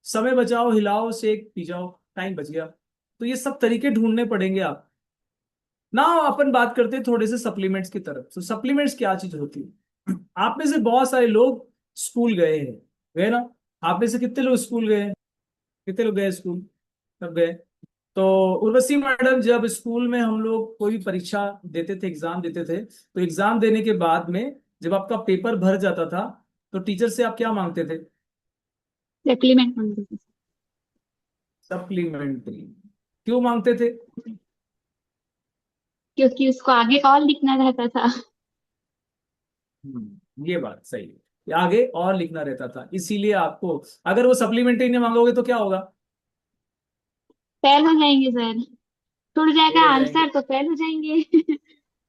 समय बचाओ, हिलाओ, शेक पी जाओ, टाइम बच गया। तो ये सब तरीके ढूंढने पड़ेंगे आप ना। अपन बात करते हैं थोड़े से सप्लीमेंट्स की तरफ। तो सप्लीमेंट्स क्या चीज होती है। आप में से बहुत सारे लोग स्कूल गए हैं, गए ना। आप में से कितने लोग स्कूल गए हैं, कितने लोग गए स्कूल, सब गए। तो उर्वशी मैडम, जब स्कूल में हम लोग कोई भी परीक्षा देते थे, एग्जाम देते थे, तो एग्जाम देने के बाद में जब आपका पेपर भर जाता था तो टीचर से आप क्या मांगते थे। सप्लीमेंट मांगते थे। सप्लीमेंट्री। क्यों मांगते थे। क्योंकि उसको आगे और लिखना रहता था। ये बात सही है, कि आगे और लिखना रहता था, इसीलिए आपको, अगर वो सप्लीमेंट्री नहीं मांगोगे तो क्या होगा। फेल हो जाएंगे सर। छूट फेल जाएगा हो जाएंगे। आंसर तो फेल हो जाएंगे।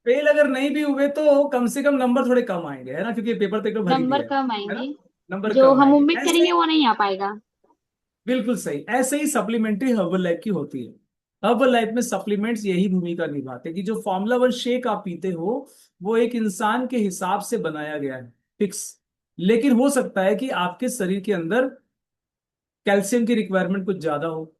फेल अगर नहीं भी हुए तो कम से कम नंबर थोड़े कम आएंगे, है ना, क्योंकि पेपर तो एक तो भर ही नंबर दिया कम है ना। आएंगे। नंबर जो कम हम आएंगे, उम्मीद ऐसे करेंगे ही। वो नहीं आ पाएगा। बिल्कुल सही, ऐसे ही सप्लीमेंट्री हर्बल लाइफ की होती है। हर्बल लाइफ में सप्लीमेंट्स यही भूमिका निभाते हैं कि जो फॉर्मूला 1 शेक आप पीते हो, वो एक इंसान के हिसाब से बनाया गया है, फिक्स। लेकिन हो सकता है कि आपके शरीर के अंदर कैल्शियम की रिक्वायरमेंट कुछ ज्यादा हो,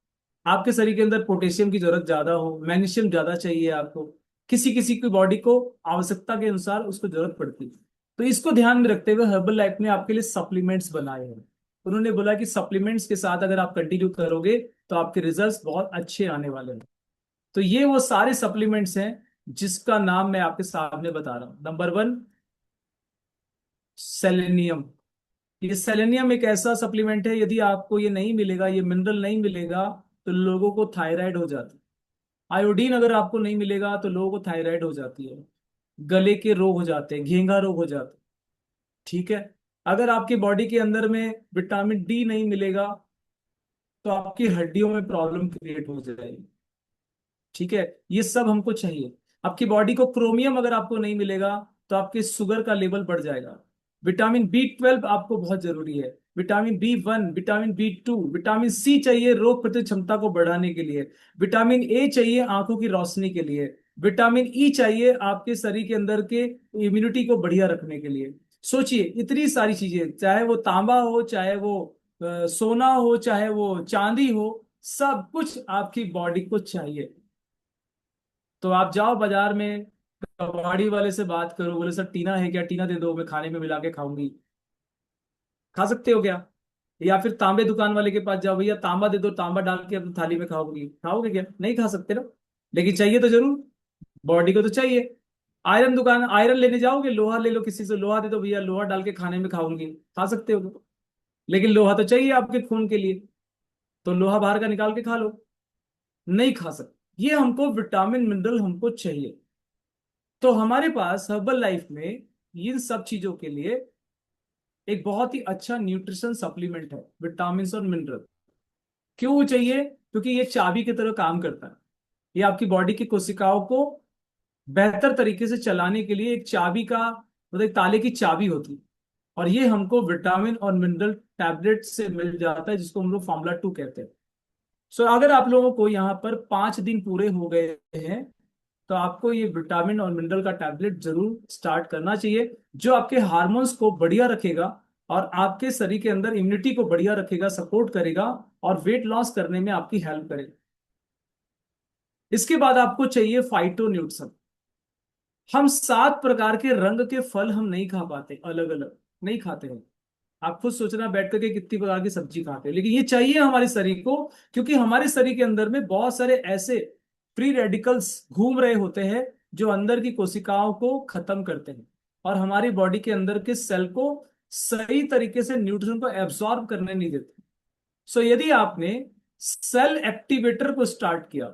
आपके शरीर के अंदर पोटेशियम की जरूरत ज्यादा हो, मैग्नीशियम ज्यादा चाहिए आपको। किसी किसी की बॉडी को आवश्यकता के अनुसार उसको जरूरत पड़ती है। तो इसको ध्यान में रखते हुए हर्बल लाइफ ने आपके लिए सप्लीमेंट्स बनाए हैं। उन्होंने बोला कि सप्लीमेंट्स के साथ अगर आप कंटिन्यू करोगे तो आपके रिजल्ट्स बहुत अच्छे आने वाले हैं। तो ये वो सारे सप्लीमेंट्स हैं जिसका नाम मैं आपके सामने बता रहा हूँ। Number 1, selenium. ये सेलेनियम एक ऐसा सप्लीमेंट है, यदि आपको ये नहीं मिलेगा, ये मिनरल नहीं मिलेगा, तो लोगों को थायराइड हो जाती है। आयोडीन अगर आपको नहीं मिलेगा तो लोगों को थायराइड हो जाती है, गले के रोग हो जाते हैं, घेंघा रोग हो जाते हैं। ठीक है। अगर आपकी बॉडी के अंदर में विटामिन डी नहीं मिलेगा तो आपकी हड्डियों में प्रॉब्लम क्रिएट हो जाएगी। ठीक है। ये सब हमको चाहिए। आपकी बॉडी को क्रोमियम अगर आपको नहीं मिलेगा तो आपके शुगर का लेवल बढ़ जाएगा। विटामिन B12 आपको बहुत जरूरी है। Vitamin B1, vitamin B2, vitamin C चाहिए रोग प्रतिरोधक क्षमता को बढ़ाने के लिए। विटामिन A चाहिए आंखों की रोशनी के लिए। विटामिन E चाहिए आपके शरीर के अंदर के इम्यूनिटी को बढ़िया रखने के लिए। सोचिए, इतनी सारी चीजें, चाहे वो तांबा हो, चाहे वो सोना हो, चाहे वो चांदी हो, सब कुछ आपकी बॉडी को चाहिए। तो आप जाओ बाजार में, कबाड़ी वाले से बात करो, बोले सर टीना है क्या, टीना दे दो, मैं खाने में मिला के खाऊंगी। खा सकते हो क्या। या फिर तांबे दुकान वाले के पास जाओ, भैया तांबा दे दो, तांबा डाल के अपनी थाली में खाओगी, खाओगे क्या, नहीं खा सकते ना। लेकिन चाहिए तो जरूर, बॉडी को तो चाहिए। आयरन दुकान, आयरन लेने जाओगे, लोहा ले लो किसी से, लोहा दे दो भैया, लोहा डाल के खाने में खाऊंगी, खा सकते हो तो। लेकिन लोहा तो चाहिए आपके खून के लिए, तो लोहा बाहर का निकाल के खा लो, नहीं खा सकते। ये हमको विटामिन मिनरल हमको चाहिए। तो हमारे पास हर्बल लाइफ में इन सब चीजों के लिए एक बहुत ही अच्छा न्यूट्रिशन सप्लीमेंट है, विटामिन और मिनरल। क्यों चाहिए, क्योंकि ये चाबी की तरह काम करता है। ये आपकी बॉडी की कोशिकाओं को बेहतर तरीके से चलाने के लिए एक चाबी का, मतलब एक ताले की चाबी होती है। और ये हमको विटामिन और मिनरल टैबलेट से मिल जाता है, जिसको हम लोग फार्मूला 2 कहते हैं। सो अगर आप लोगों को यहाँ पर 5 दिन पूरे हो गए हैं तो आपको ये विटामिन और मिनरल का टैबलेट जरूर स्टार्ट करना चाहिए, जो आपके हार्मोन्स को बढ़िया रखेगा और आपके शरीर के अंदर इम्यूनिटी को बढ़िया रखेगा, सपोर्ट करेगा और वेट लॉस करने में आपकी हेल्प करेगा। इसके बाद आपको चाहिए फाइटोन्यूट्रिशन। हम 7 प्रकार के रंग के फल हम नहीं खा पाते, अलग अलग नहीं खाते हैं। आप खुद सोचना बैठ करके कितनी प्रकार की सब्जी खाते हैं, लेकिन ये चाहिए हमारे शरीर को, क्योंकि हमारे शरीर के अंदर में बहुत सारे ऐसे फ्री रेडिकल्स घूम रहे होते हैं जो अंदर की कोशिकाओं को खत्म करते हैं और हमारी बॉडी के अंदर के सेल को सही तरीके से न्यूट्रिशन को एब्जॉर्ब करने नहीं देते। सो यदि आपने सेल एक्टिवेटर को स्टार्ट किया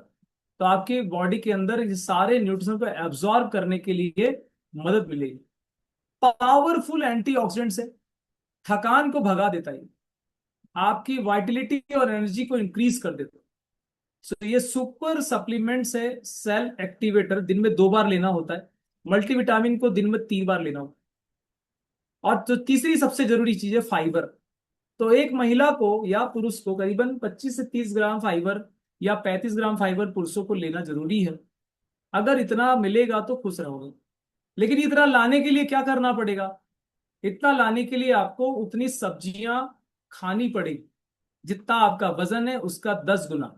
तो आपकी बॉडी के अंदर ये सारे न्यूट्रिशन को एब्जॉर्ब करने के लिए मदद मिलेगी। पावरफुल एंटीऑक्सीडेंट्स है, थकान को भगा देता है, आपकी वाइटलिटी और एनर्जी को इंक्रीज कर देता है। सो ये सुपर सप्लीमेंट्स है। सेल एक्टिवेटर दिन में 2 बार लेना होता है, मल्टीविटामिन को दिन में 3 बार लेना होता है। और तो तीसरी सबसे जरूरी चीज है फाइबर। तो एक महिला को या पुरुष को करीबन 25 से 30 ग्राम फाइबर या 35 ग्राम फाइबर पुरुषों को लेना जरूरी है। अगर इतना मिलेगा तो खुश रहोगे। लेकिन इतना लाने के लिए क्या करना पड़ेगा? इतना लाने के लिए आपको उतनी सब्जियां खानी पड़ेगी जितना आपका वजन है उसका 10 गुना।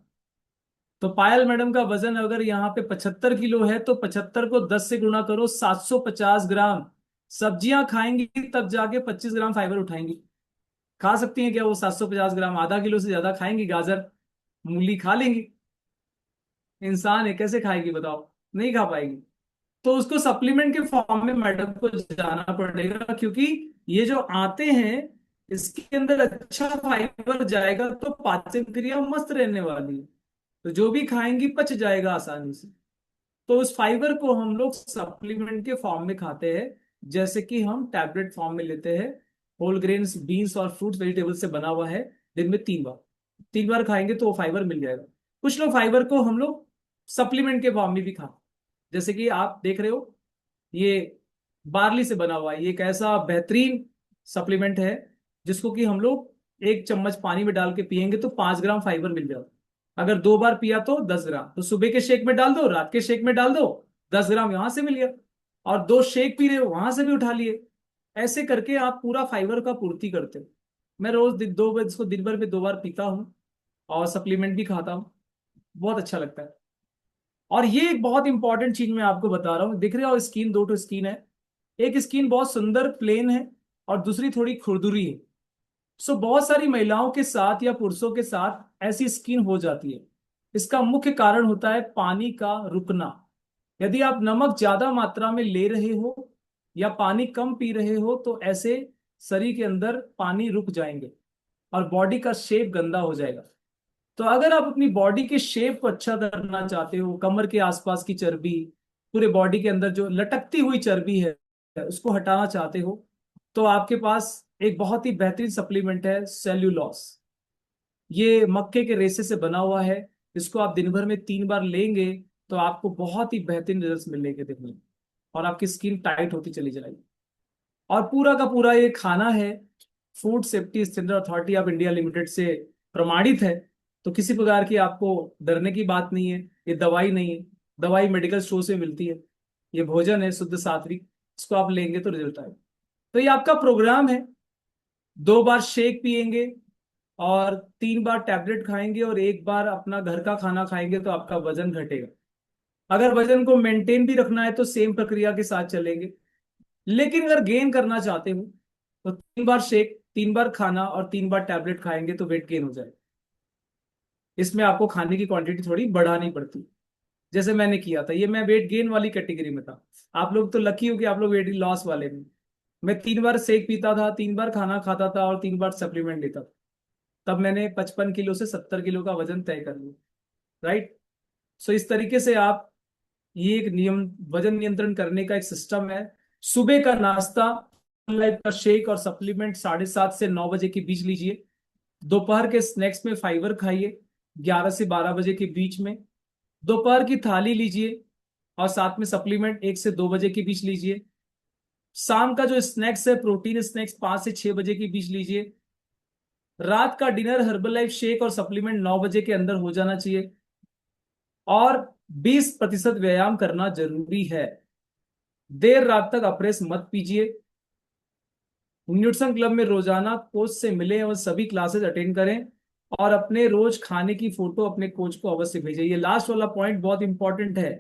तो पायल मैडम का वजन अगर यहाँ पे 75 किलो है तो 75 को 10 से गुणा करो, 750 ग्राम सब्जियां खाएंगी तब जाके 25 ग्राम फाइबर उठाएंगी। खा सकती हैं क्या वो 750 ग्राम? आधा किलो से ज्यादा खाएंगी। गाजर मूली खा लेंगी, इंसान है, कैसे खाएगी बताओ? नहीं खा पाएगी। तो उसको सप्लीमेंट के फॉर्म में मैडम को जाना पड़ेगा, क्योंकि ये जो आते हैं इसके अंदर अच्छा फाइबर जाएगा तो पाचन क्रिया मस्त रहने वाली है, तो जो भी खाएंगी पच जाएगा आसानी से। तो उस फाइबर को हम लोग सप्लीमेंट के फॉर्म में खाते हैं, जैसे कि हम टैबलेट फॉर्म में लेते हैं। होल ग्रेन्स, बीन्स और फ्रूट्स वेजिटेबल से बना हुआ है। दिन में 3 बार खाएंगे तो वो फाइबर मिल जाएगा। कुछ लोग फाइबर को हम लोग सप्लीमेंट के फॉर्म में भी खाते हैं, जैसे कि आप देख रहे हो ये बार्ली से बना हुआ है। ये एक ऐसा बेहतरीन सप्लीमेंट है जिसको कि हम लोग 1 चम्मच पानी में डाल के पियेंगे तो 5 ग्राम फाइबर मिल जाएगा। अगर 2 बार पिया तो 10 ग्राम। तो सुबह के शेक में डाल दो, रात के शेक में डाल दो, 10 ग्राम यहां से मिल गया। और 2 शेक पी रहे हो वहां से भी उठा लिए। ऐसे करके आप पूरा फाइबर का पूर्ति करते हो। मैं रोज 2 बार इसको दिन भर में 2 बार पीता हूँ और सप्लीमेंट भी खाता हूँ, बहुत अच्छा लगता है। और ये एक बहुत इंपॉर्टेंट चीज मैं आपको बता रहा हूँ। दिख रहे हो स्किन, 2 स्किन है। एक स्किन बहुत सुंदर प्लेन है और दूसरी थोड़ी खुरदुरी है। सो बहुत सारी महिलाओं के साथ या पुरुषों के साथ ऐसी स्किन हो जाती है। इसका मुख्य कारण होता है पानी का रुकना। यदि आप नमक ज्यादा मात्रा में ले रहे हो या पानी कम पी रहे हो तो ऐसे शरीर के अंदर पानी रुक जाएंगे और बॉडी का शेप गंदा हो जाएगा। तो अगर आप अपनी बॉडी के शेप को अच्छा करना चाहते हो, कमर के आसपास की चर्बी, पूरे बॉडी के अंदर जो लटकती हुई चर्बी है उसको हटाना चाहते हो, तो आपके पास एक बहुत ही बेहतरीन सप्लीमेंट है सेल्यूलोस। ये मक्के के रेशे से बना हुआ है। इसको आप दिन भर में 3 बार लेंगे तो आपको बहुत ही बेहतरीन रिजल्ट मिलेंगे देखने में, और आपकी स्किन टाइट होती चली जाएगी। और पूरा का पूरा ये खाना है food safety standard authority of India limited से प्रमाणित है। तो किसी प्रकार की आपको डरने की बात नहीं है। ये दवाई नहीं है, दवाई मेडिकल स्टोर से मिलती है। ये भोजन है शुद्ध सात्विक, इसको आप लेंगे तो रिजल्ट आएगा। तो ये आपका प्रोग्राम है। 2 बार शेक पिएंगे और 3 बार टैबलेट खाएंगे और 1 बार अपना घर का खाना खाएंगे तो आपका वजन घटेगा। अगर वजन को मेंटेन भी रखना है तो सेम प्रक्रिया के साथ चलेंगे। लेकिन अगर गेन करना चाहते हो तो 3 बार शेक, 3 बार खाना और 3 बार टैबलेट खाएंगे तो वेट गेन हो जाएगा। इसमें आपको खाने की क्वांटिटी थोड़ी बढ़ानी पड़ती, जैसे मैंने किया था। ये मैं वेट गेन वाली कैटेगरी में था। आप लोग तो लकी हो कि आप लोग वेट लॉस वाले में। मैं 3 बार शेक पीता था, 3 बार खाना खाता था और 3 बार सप्लीमेंट लेता था। तब मैंने 55 किलो से 70 किलो का वजन तय कर लिया। राइट। सो इस तरीके से आप, ये एक नियम, वजन नियंत्रण करने का एक सिस्टम है। सुबह का नाश्ता लाइफ का शेक और सप्लीमेंट 7:30 से 9 बजे के बीच लीजिए। दोपहर के स्नैक्स में फाइबर खाइए 11 से 12 बजे के बीच में। दोपहर की थाली लीजिए और साथ में सप्लीमेंट 1 से 2 बजे के बीच लीजिए। शाम का जो स्नैक्स है प्रोटीन स्नैक्स 5 से 6 बजे के बीच लीजिए। रात का डिनर हर्बल लाइफ शेक और सप्लीमेंट 9 बजे के अंदर हो जाना चाहिए। और 20% व्यायाम करना जरूरी है। देर रात तक अप्रेस मत पीजिए। न्यूट्रिशन क्लब में रोजाना कोच से मिलें और सभी क्लासेस अटेंड करें और अपने रोज खाने की फोटो अपने कोच को अवश्य भेजिए। ये लास्ट वाला पॉइंट बहुत इंपॉर्टेंट है,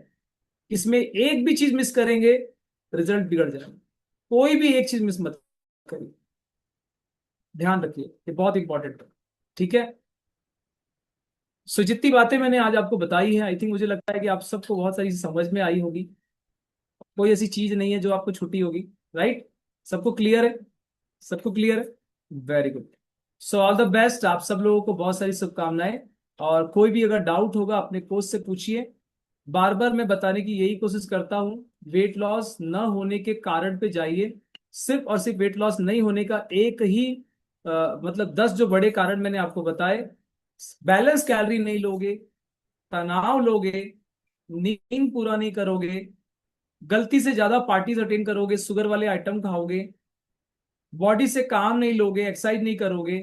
इसमें एक भी चीज मिस करेंगे रिजल्ट बिगड़ जाएगा। कोई भी एक चीज मिस मत करिए, ध्यान रखिए, ये बहुत इंपॉर्टेंट है। ठीक है, सो जितनी बातें मैंने आज आपको बताई है, आई थिंक मुझे लगता है कि आप सबको बहुत सारी समझ में आई होगी। कोई ऐसी चीज नहीं है जो आपको छूटी होगी, राइट? सबको क्लियर है? सबको क्लियर है? Very good. So all the best, आप सब लोगों को बहुत सारी शुभकामनाएं। और कोई भी अगर डाउट होगा अपने कोच से पूछिए। बार बार मैं बताने की यही कोशिश करता हूँ, वेट लॉस न होने के कारण पे जाइए। सिर्फ और सिर्फ वेट लॉस नहीं होने का एक ही मतलब 10 जो बड़े कारण मैंने आपको बताए। बैलेंस कैलोरी नहीं लोगे, तनाव लोगे, नींद पूरा नहीं करोगे, गलती से ज्यादा पार्टीज अटेंड करोगे, शुगर वाले आइटम खाओगे, बॉडी से काम नहीं लोगे, एक्सरसाइज नहीं करोगे,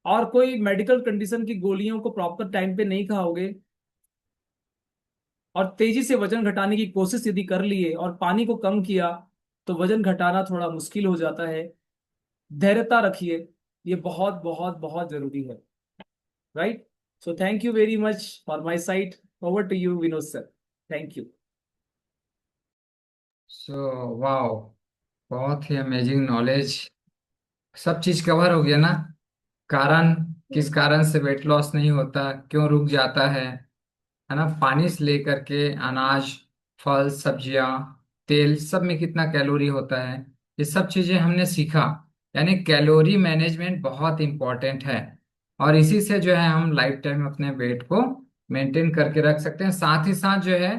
और कोई मेडिकल कंडीशन की गोलियों को प्रॉपर टाइम पे नहीं खाओगे, और तेजी से वजन घटाने की कोशिश यदि कर लिए और पानी को कम किया, तो वजन घटाना थोड़ा मुश्किल हो जाता है। धैर्यता रखिए, ये बहुत बहुत बहुत जरूरी है, right? So thank you very much for my side. Over to you Vinod sir. Thank you. So wow, बहुत ही अमेजिंग नॉलेज। सब चीज कवर हो गया ना? कारण, किस कारण से वेट लॉस नहीं होता, क्यों रुक जाता है ना? पानी से लेकर के अनाज, फल, सब्जियां, तेल, सब में कितना कैलोरी होता है, ये सब चीजें हमने सीखा। यानी कैलोरी मैनेजमेंट बहुत इंपॉर्टेंट है। और इसी से जो है हम लाइफ टाइम अपने वेट को मेंटेन करके रख सकते हैं। साथ ही साथ जो है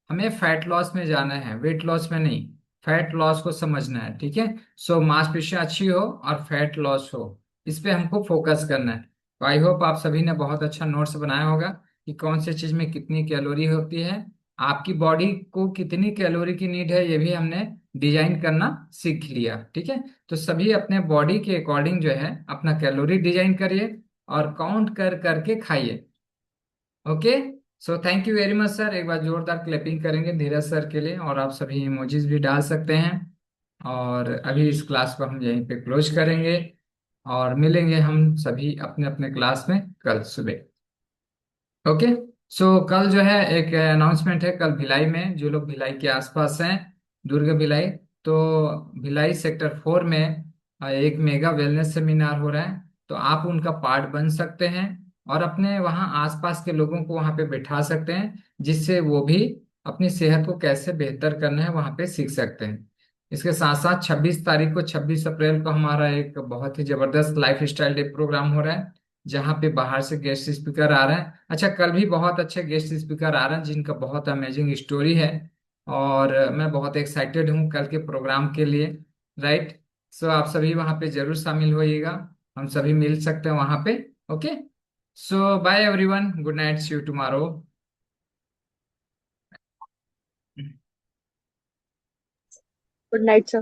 हमें फैट लॉस में जाना है, वेट लॉस में नहीं। फैट लॉस को समझना है, ठीक है? सो मांसपेशियां अच्छी हो और फैट लॉस हो, इस पे हमको फोकस करना है। तो आई होप आप सभी ने बहुत अच्छा नोट्स बनाया होगा कि कौन से चीज में कितनी कैलोरी होती है, आपकी बॉडी को कितनी कैलोरी की नीड है, ये भी हमने डिजाइन करना सीख लिया। ठीक है, तो सभी अपने बॉडी के अकॉर्डिंग जो है अपना कैलोरी डिजाइन करिए और काउंट कर करके खाइए। Okay, so thank you very much sir. एक बार जोरदार क्लैपिंग करेंगे धीरज सर के लिए, और आप सभी इमोजीज भी डाल सकते हैं। और अभी इस क्लास को हम यहीं पे क्लोज करेंगे, और मिलेंगे हम सभी अपने अपने क्लास में कल सुबह। ओके, सो कल जो है एक अनाउंसमेंट है। कल भिलाई में, जो लोग भिलाई के आसपास हैं, दुर्ग भिलाई, तो भिलाई सेक्टर 4 में एक मेगा वेलनेस सेमिनार हो रहा है। तो आप उनका पार्ट बन सकते हैं और अपने वहाँ आसपास के लोगों को वहाँ पे बैठा सकते हैं, जिससे वो भी अपनी सेहत को कैसे बेहतर करना है वहाँ पे सीख सकते हैं। इसके साथ साथ 26 तारीख को, 26 अप्रैल को हमारा एक बहुत ही जबरदस्त लाइफ स्टाइल डे प्रोग्राम हो रहा है, जहाँ पे बाहर से गेस्ट स्पीकर आ रहे हैं। अच्छा, कल भी बहुत अच्छे गेस्ट स्पीकर आ रहे हैं जिनका बहुत अमेजिंग स्टोरी है, और मैं बहुत एक्साइटेड हूँ कल के प्रोग्राम के लिए, राइट? सो आप सभी वहाँ पे जरूर शामिल होइएगा, हम सभी मिल सकते हैं वहाँ पे। Okay, so bye everyone, good night, see you tomorrow. Good night sir.